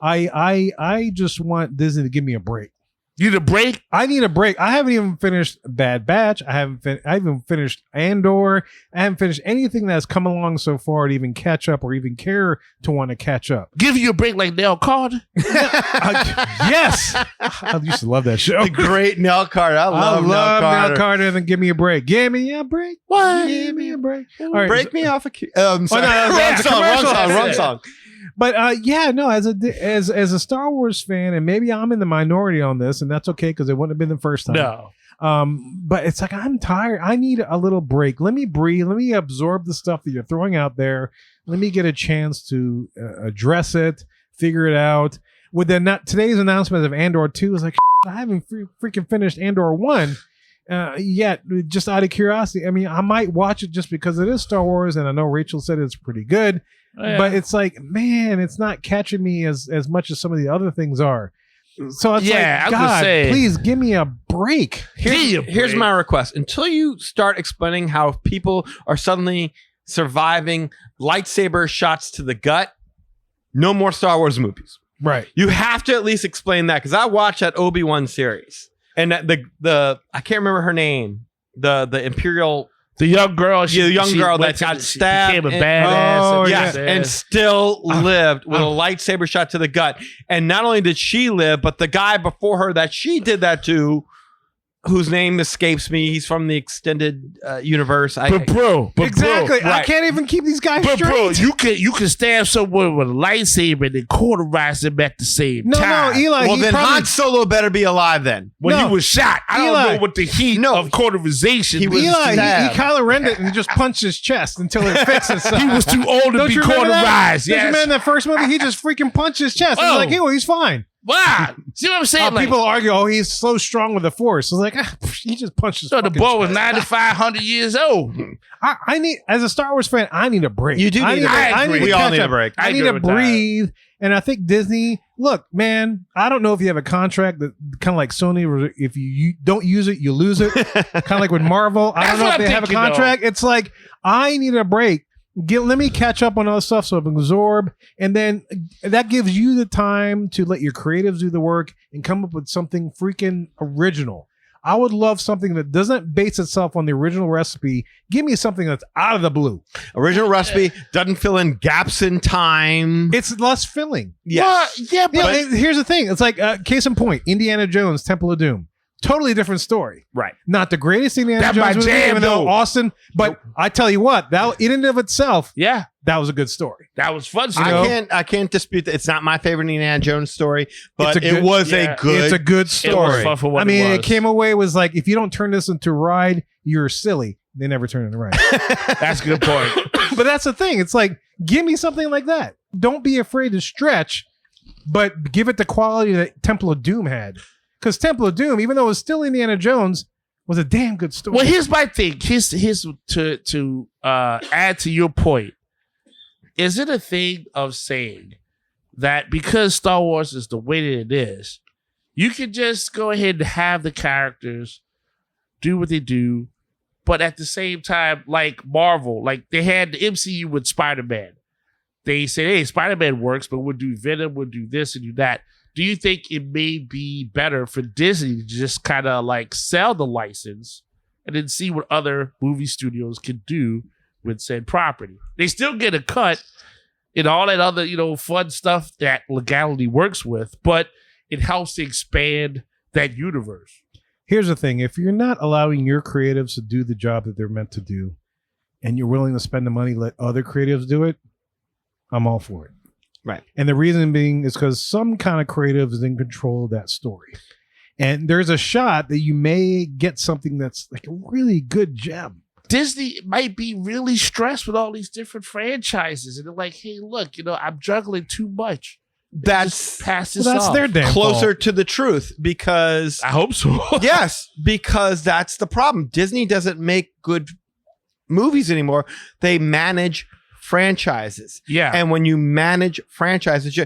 I just want Disney to give me a break. You need a break? I need a break. I haven't even finished Bad Batch. I haven't finished Andor. I haven't finished anything that's come along so far to even catch up or even care to want to catch up. Give you a break like Nell Carter? Yes. I used to love that show. The great Nell Carter. I love Nell Carter. And then give me a break. Give me a break. What? Give me a break. All right. Break me off a wrong song. But as a Star Wars fan, and maybe I'm in the minority on this, and that's okay because it wouldn't have been the first time. No. But it's like, I'm tired. I need a little break. Let me breathe. Let me absorb the stuff that you're throwing out there. Let me get a chance to address it, figure it out. With today's announcement of Andor 2, is like, I haven't freaking finished Andor 1 yet, just out of curiosity. I mean, I might watch it just because it is Star Wars, and I know Rachel said it's pretty good. But it's like, man, it's not catching me as much as some of the other things are. So it's like, God, please give me a break. Here's my request. Until you start explaining how people are suddenly surviving lightsaber shots to the gut, no more Star Wars movies. Right. You have to at least explain that, because I watched that Obi-Wan series, and the I can't remember her name, the Imperial. The young girl, that got stabbed, became a badass, and still lived with a lightsaber shot to the gut. And not only did she live, but the guy before her that she did that to, whose name escapes me, he's from the extended universe. Exactly. I can't even keep these guys straight. Bro, you can stab someone with a lightsaber and then cauterize them at the same time. No, Eli. Well, then Han Solo better be alive then. When he was shot, I don't know what the heat of cauterization. He was he Kylo Ren'd it and just punched his chest until it fixed itself. He was too old to be cauterized. Don't you remember in that first movie? He just freaking punched his chest. He's like, he's fine. Wow. See what I'm saying? People argue, he's so strong with the Force. It's like, he just punched his the boy was 9,500 years old. I need, as a Star Wars fan, I need a break. You do need a break. We all need a break. I need to breathe. And I think Disney, look, man, I don't know if you have a contract that kind of like Sony, where if you don't use it, you lose it. Kind of like with Marvel. I don't know if they have a contract. It's like, I need a break. Let me catch up on other stuff so I can absorb, and then that gives you the time to let your creatives do the work and come up with something freaking original. I would love something that doesn't base itself on the original recipe. Give me something that's out of the blue. Original recipe doesn't fill in gaps in time. It's less filling. Yes. But here's the thing. It's like, case in point, Indiana Jones, Temple of Doom. Totally different story. Right. Not the greatest Indiana Jones movie, even though Austin, but I tell you what, that in and of itself, that was a good story. That was fun. I can't dispute that. It's not my favorite Indiana Jones story, but it was a good. It's a good story. It was fun for what it came away was like, if you don't turn this into a ride, you're silly. They never turn it into a ride. That's a good point. But that's the thing. It's like, give me something like that. Don't be afraid to stretch, but give it the quality that Temple of Doom had. Because Temple of Doom, even though it was still Indiana Jones, was a damn good story. Well, here's my thing. Here's to add to your point. Is it a thing of saying that because Star Wars is the way that it is, you can just go ahead and have the characters do what they do, but at the same time, like Marvel, like they had the MCU with Spider-Man. they say, hey, Spider-Man works, but we'll do Venom, we'll do this and do that. Do you think it may be better for Disney to just kind of like sell the license and then see what other movie studios can do with said property? They still get a cut and all that other, fun stuff that legality works with, but it helps to expand that universe. Here's the thing. If you're not allowing your creatives to do the job that they're meant to do, and you're willing to spend the money, let other creatives do it, I'm all for it. Right. And the reason being is because some kind of creative is in control of that story. And there's a shot that you may get something that's like a really good gem. Disney might be really stressed with all these different franchises. And they're like, hey, look, I'm juggling too much. That's pass this that's off. their damn closer fault. to the truth because I hope so. yes, because that's the problem. Disney doesn't make good movies anymore. They manage franchises. Yeah. And when you manage franchises,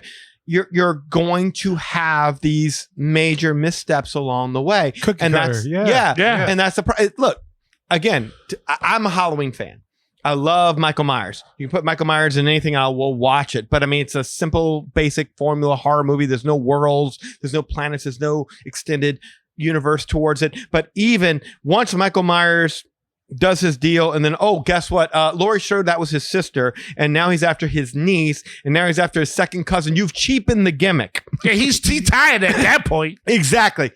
you're going to have these major missteps along the way. Cookie and cutter, that's yeah. And that's the look, again, I'm a Halloween fan. I love Michael Myers. You can put Michael Myers in anything, I will watch it. But I mean, it's a simple, basic formula horror movie. There's no worlds, there's no planets, there's no extended universe towards it. But even once Michael Myers does his deal, and then, oh, guess what? Laurie Strode, that was his sister, and now he's after his niece, and now he's after his second cousin. You've cheapened the gimmick. Yeah, he's tired at that point. Exactly.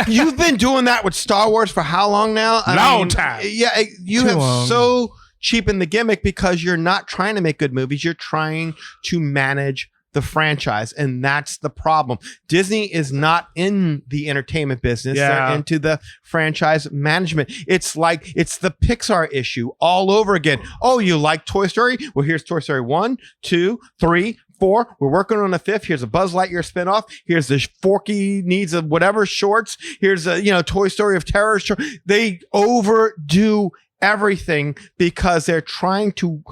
You've been doing that with Star Wars for how long now? Long time. Yeah, you Too have long. so cheapened the gimmick because you're not trying to make good movies. You're trying to manage the franchise, and that's the problem. Disney is not in the entertainment business. Yeah. They're into the franchise management. It's like it's the Pixar issue all over again. Oh, you like Toy Story? Well, here's Toy Story 1, 2, 3, 4. We're working on a 5th. Here's a Buzz Lightyear spinoff. Here's the Forky Needs of Whatever shorts. Here's a Toy Story of Terror short. They overdo everything because they're trying to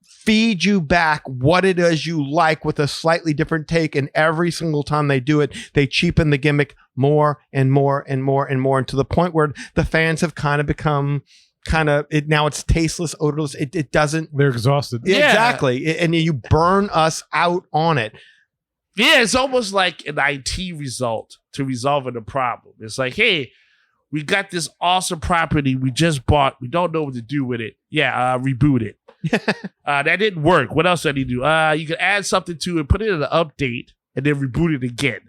feed you back what it is you like with a slightly different take, and every single time they do it, they cheapen the gimmick more and more and more and more, and to the point where the fans have kind of become now it's tasteless, odorless. It doesn't. They're exhausted. Yeah. Exactly, and you burn us out on it. Yeah, it's almost like an IT result to resolving a problem. It's like, hey, we got this awesome property we just bought. We don't know what to do with it. Yeah, reboot it. That didn't work. What else do I need to do? You can add something to it, put it in an update, and then reboot it again.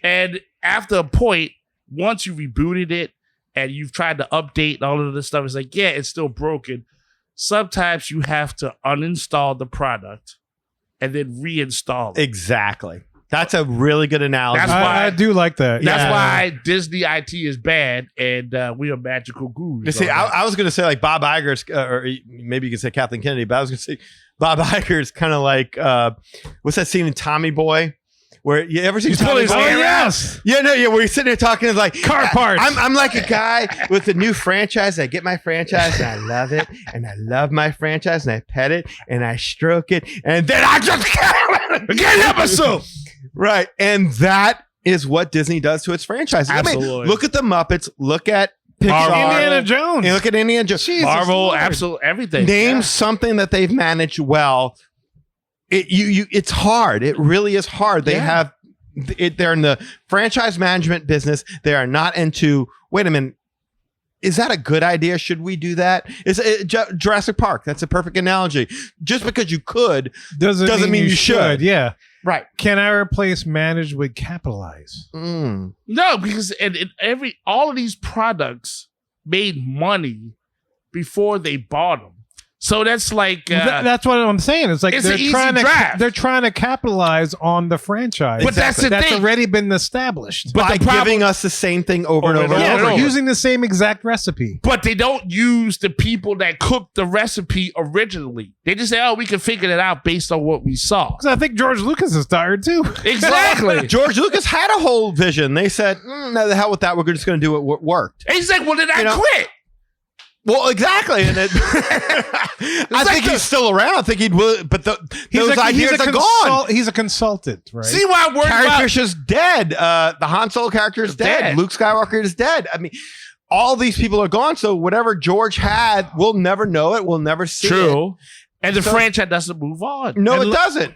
And after a point, once you rebooted it and you've tried to update all of this stuff, it's like, yeah, it's still broken. Sometimes you have to uninstall the product and then reinstall it. Exactly. That's a really good analogy. That's why I do like that. That's Yeah. why Disney IT is bad, and we are magical gurus. You see, I was going to say like Bob Iger's, or maybe you could say Kathleen Kennedy, but I was going to say Bob Iger's kind of like, what's that scene in Tommy Boy? Where you ever seen Tommy Boy? Oh, yes. Yeah, no, yeah. Where he's sitting there talking, it's like Car parts. I'm like a guy with a new franchise. I get my franchise and I love it, and I love my franchise, and I pet it and I stroke it, and then I just can't help myself. Right, and that is what Disney does to its franchises. Absolutely. I mean, look at the Muppets. Look at Pixar. Indiana Jones. And look at Indiana Jones. Jesus Marvel, Lord. absolutely everything. Name Yeah. something that they've managed well. It's hard. It really is hard. They have it. They're in the franchise management business. They are not into. Wait a minute. Is that a good idea? Should we do that? Jurassic Park. That's a perfect analogy. Just because you could doesn't mean you should. Yeah. Right. Can I replace manage with capitalize? Mm. No, because all of these products made money before they bought them. So that's like That's what I'm saying. It's like It's an easy draft. they're trying to capitalize on the franchise. But that's the that's thing. already been established. By the problem- giving us the same thing over and over and Yeah, over. no. again. using the same exact recipe. but they don't use the people that cooked the recipe originally. They just say, "Oh, we can figure it out based on what we saw." Because I think George Lucas is tired too. Exactly. George Lucas had a whole vision. They said, no, the hell with that. We're just going to do what worked. And he's like, "Well, then I quit." Well, exactly. And I think he's still around. I think he'd will, but those ideas are gone. He's a consultant, right? See why I'm worried about? Character's just dead. The Han Solo character is dead. Dead. Luke Skywalker is dead. I mean, all these people are gone. So whatever George had, we'll never know it. We'll never see it. True. And the franchise doesn't move on. No, and it doesn't.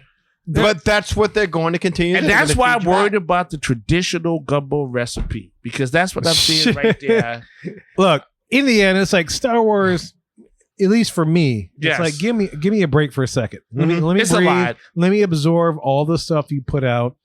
But that's what they're going to continue to And do. that's They're why gonna I'm feed worried you about the traditional gumbo recipe, because that's what I'm seeing right there. Look, in the end, it's like Star Wars. At least for me, Yes. it's like give me a break for a second. Let me It's a breathe. lot. Let me absorb all the stuff you put out.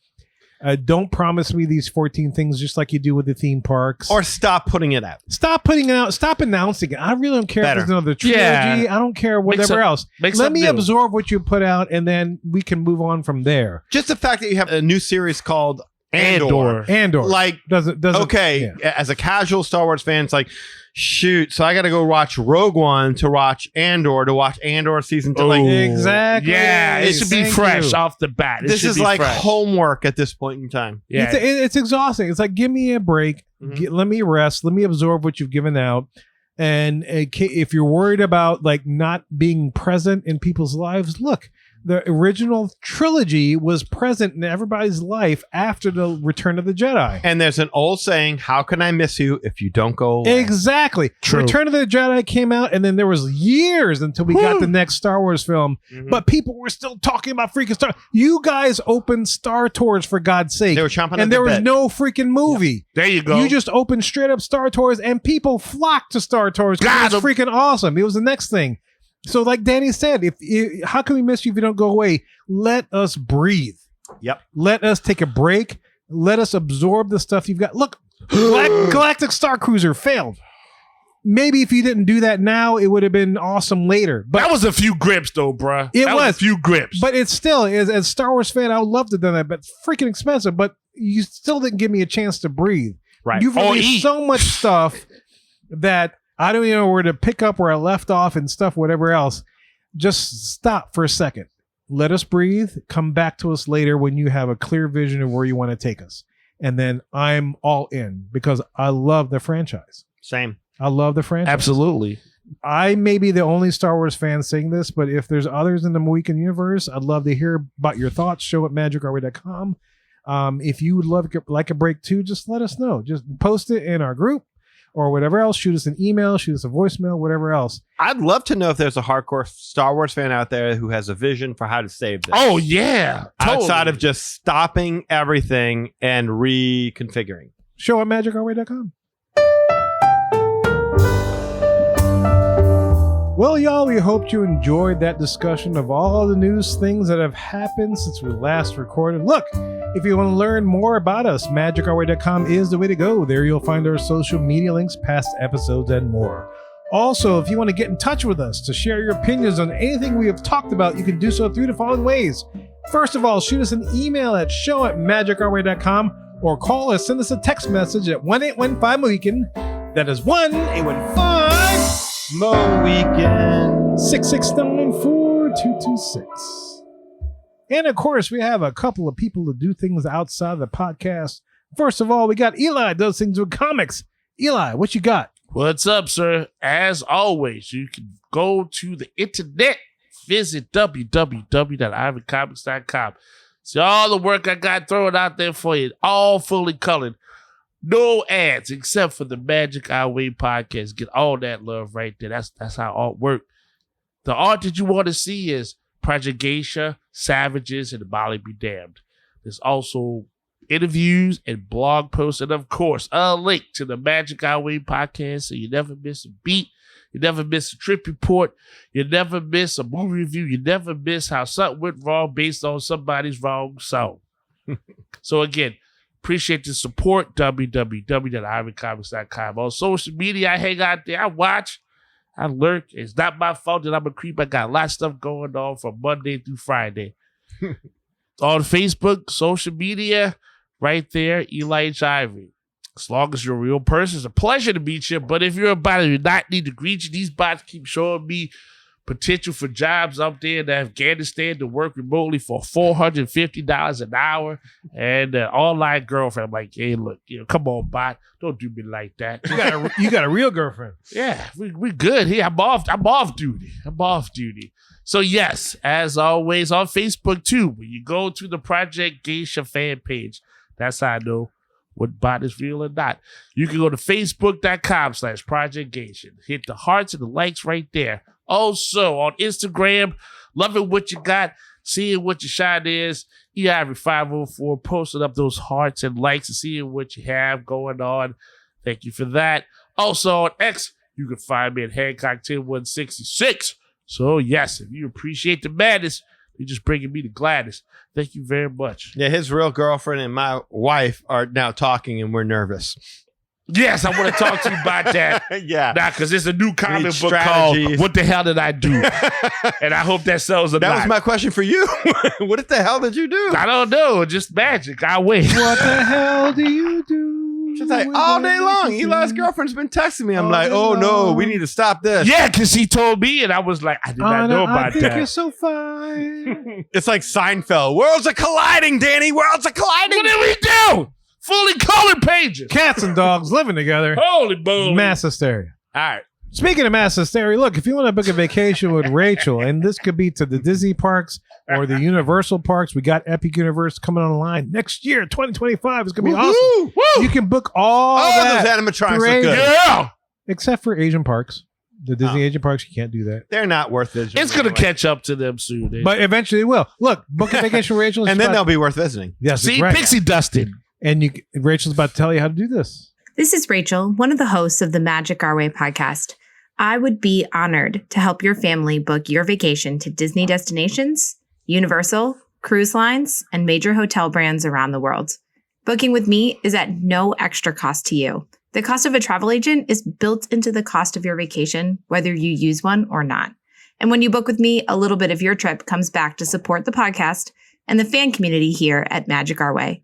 Don't promise me these 14 things just like you do with the theme parks. Or stop putting it out. Stop putting it out. Stop announcing it. I really don't care Better. if there's another trilogy. Yeah. I don't care whatever else. make Let something me new. absorb what you put out, and then we can move on from there. Just the fact that you have a new series called Andor. Andor, Like, doesn't okay, yeah. as a casual Star Wars fan, it's like, shoot, so I got to go watch Rogue One to watch Andor season 2. Like, Ooh. Exactly. Yeah, it should be Thank fresh you. off the bat. It this should is be like fresh. homework at this point in time. Yeah. It's exhausting. It's like, give me a break. Mhm. Let me rest. Let me absorb what you've given out. And if you're worried about like not being present in people's lives, look, the original trilogy was present in everybody's life after the Return of the Jedi. And there's an old saying, how can I miss you if you don't go away? Exactly. True. Return of the Jedi came out, and then there was years until we got the next Star Wars film. Mhm. But people were still talking about freaking Star. You guys opened Star Tours for God's sake, They were chomping at and the there was bit. no freaking movie. There you go. You just opened straight up Star Tours, and people flocked to Star Tours because Got it was freaking awesome. It was the next thing. So, like Danny said, how can we miss you if you don't go away? Let us breathe. Yep. Let us take a break. Let us absorb the stuff you've got. Look, Galactic Star Cruiser failed. Maybe if you didn't do that now, it would have been awesome later. But that was a few grips, though, bruh. It That was. a few grips. But it's still, as a Star Wars fan, I would love to have done that, but it's freaking expensive. But you still didn't give me a chance to breathe. Right. You've Or released eat. so much stuff that I don't even know where to pick up where I left off and stuff, whatever else. Just stop for a second. Let us breathe. Come back to us later when you have a clear vision of where you want to take us. And then I'm all in because I love the franchise. Same. I love the franchise. Absolutely. I may be the only Star Wars fan saying this, but if there's others in the Mohican universe, I'd love to hear about your thoughts. Show at magicourway.com. If you would like a break too, just let us know. Just post it in our group or whatever else. Shoot us an email, shoot us a voicemail, whatever else. I'd love to know if there's a hardcore Star Wars fan out there who has a vision for how to save this. Oh, yeah. Outside Totally. of just stopping everything and reconfiguring. Show at magicourway.com. Well, y'all, we hope you enjoyed that discussion of all the news things that have happened since we last recorded. Look, if you want to learn more about us, magicourway.com is the way to go. There you'll find our social media links, past episodes, and more. Also, if you want to get in touch with us to share your opinions on anything we have talked about, you can do so through the following ways. First of all, shoot us an email at show@magicourway.com or call or send us a text message at 1-815-MOHICAN. That is 1-815 Mohican. 669-4226. And of course, we have a couple of people that do things outside of the podcast. First of all, we got Eli does things with comics. Eli, what you got? What's up, sir? As always, you can go to the internet, visit www.ivycomics.com. See all the work I got thrown out there for you, all fully colored. No ads except for the Magic Our Way podcast. Get all that love right there. That's how art works. The art that you want to see is Project Geisha, Savages, and Molly Be Damned. There's also interviews and blog posts, and of course, a link to the Magic Our Way podcast so you never miss a beat. You never miss a trip report. You never miss a movie review. You never miss how something went wrong based on somebody's wrong song. So again, appreciate the support. www.ivycomics.com. On social media, I hang out there. I watch. I lurk. It's not my fault that I'm a creep. I got a lot of stuff going on from Monday through Friday. On Facebook, social media, right there, Eli H. Ivory. As long as you're a real person, it's a pleasure to meet you. But if you're a bot, I do not need to greet you. These bots keep showing me potential for jobs up there in Afghanistan to work remotely for $450 an hour and an online girlfriend. I'm like, hey, look, come on, bot. Don't do me like that. You got a real girlfriend. Yeah, we good here. I'm off duty. So yes, as always, on Facebook too, when you go to the Project Geisha fan page, that's how I know what bot is real or not. You can go to facebook.com/Project Geisha. Hit the hearts and the likes right there. Also on Instagram, loving what you got, seeing what your shine is. Every504 posting up those hearts and likes and seeing what you have going on. Thank you for that. Also on X, you can find me at Hancock 10166. So yes, if you appreciate the madness, you're just bringing me the gladness. Thank you very much. Yeah, his real girlfriend and my wife are now talking, and we're nervous. Yes, I want to talk to you about that. Yeah. Nah, because there's a new comic book strategies. called What the Hell Did I Do? And I hope that sells a lot. That was my question for you. What the hell did you do? I don't know. Just magic. I wait. What the hell do you do? She's like, all day long. Eli's girlfriend's been texting me. I'm like, oh no, we need to stop this. Yeah, because he told me, and I was like, I did not know about I think that. you're so fine. It's like Seinfeld. Worlds are colliding, Danny. Worlds are colliding. What did we do? Fully colored pages. Cats and dogs living together. Holy moly. Mass hysteria. All right. Speaking of mass hysteria, look, if you want to book a vacation with Rachel, and this could be to the Disney parks or the Universal parks, we got Epic Universe coming online next year, 2025. It's going to be awesome. Woo! You can book all that. Those animatronics Great. look good. Yeah. Except for Asian parks. The Disney Oh. Asian parks, you can't do that. They're not worth visiting. It's going to anyway. catch up to them soon. But eventually it will. Look, book a vacation with Rachel. And then they'll be worth visiting. Yes, See, right. Pixie dusted. And Rachel's about to tell you how to do this. This is Rachel, one of the hosts of the Magic Our Way podcast. I would be honored to help your family book your vacation to Disney destinations, Universal, cruise lines, and major hotel brands around the world. Booking with me is at no extra cost to you. The cost of a travel agent is built into the cost of your vacation, whether you use one or not. And when you book with me, a little bit of your trip comes back to support the podcast and the fan community here at Magic Our Way.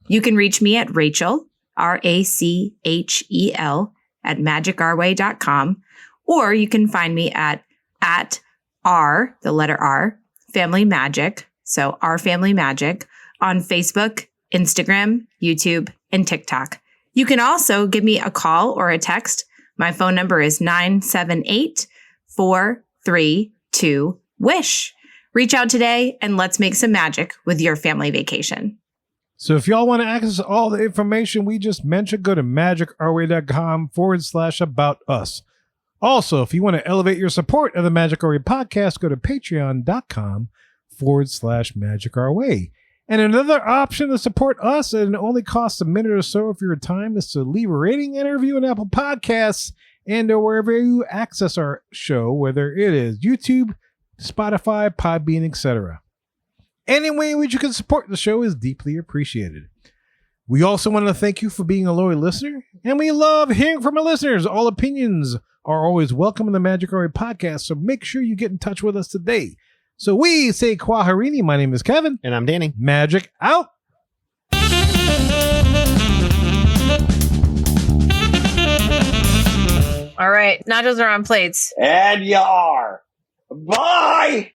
You can reach me at Rachel, Rachel, at magicourway.com, or you can find me at R, the letter R, Family Magic, so Our Family Magic, on Facebook, Instagram, YouTube, and TikTok. You can also give me a call or a text. My phone number is 978-432-WISH. Reach out today and let's make some magic with your family vacation. So if y'all want to access all the information we just mentioned, go to magicourway.com/about us. Also, if you want to elevate your support of the Magic Our Way podcast, go to patreon.com/Magic Our Way. And another option to support us, and it only costs a minute or so of your time, is to leave a rating and review on Apple Podcasts and or wherever you access our show, whether it is YouTube, Spotify, Podbean, etc. Any way in which you can support the show is deeply appreciated. We also want to thank you for being a loyal listener, and we love hearing from our listeners. All opinions are always welcome in the Magic Our Way podcast, so make sure you get in touch with us today. So we say Kwaharini. My name is Kevin. And I'm Danny. Magic out. All right, nachos are on plates. And you are. Bye!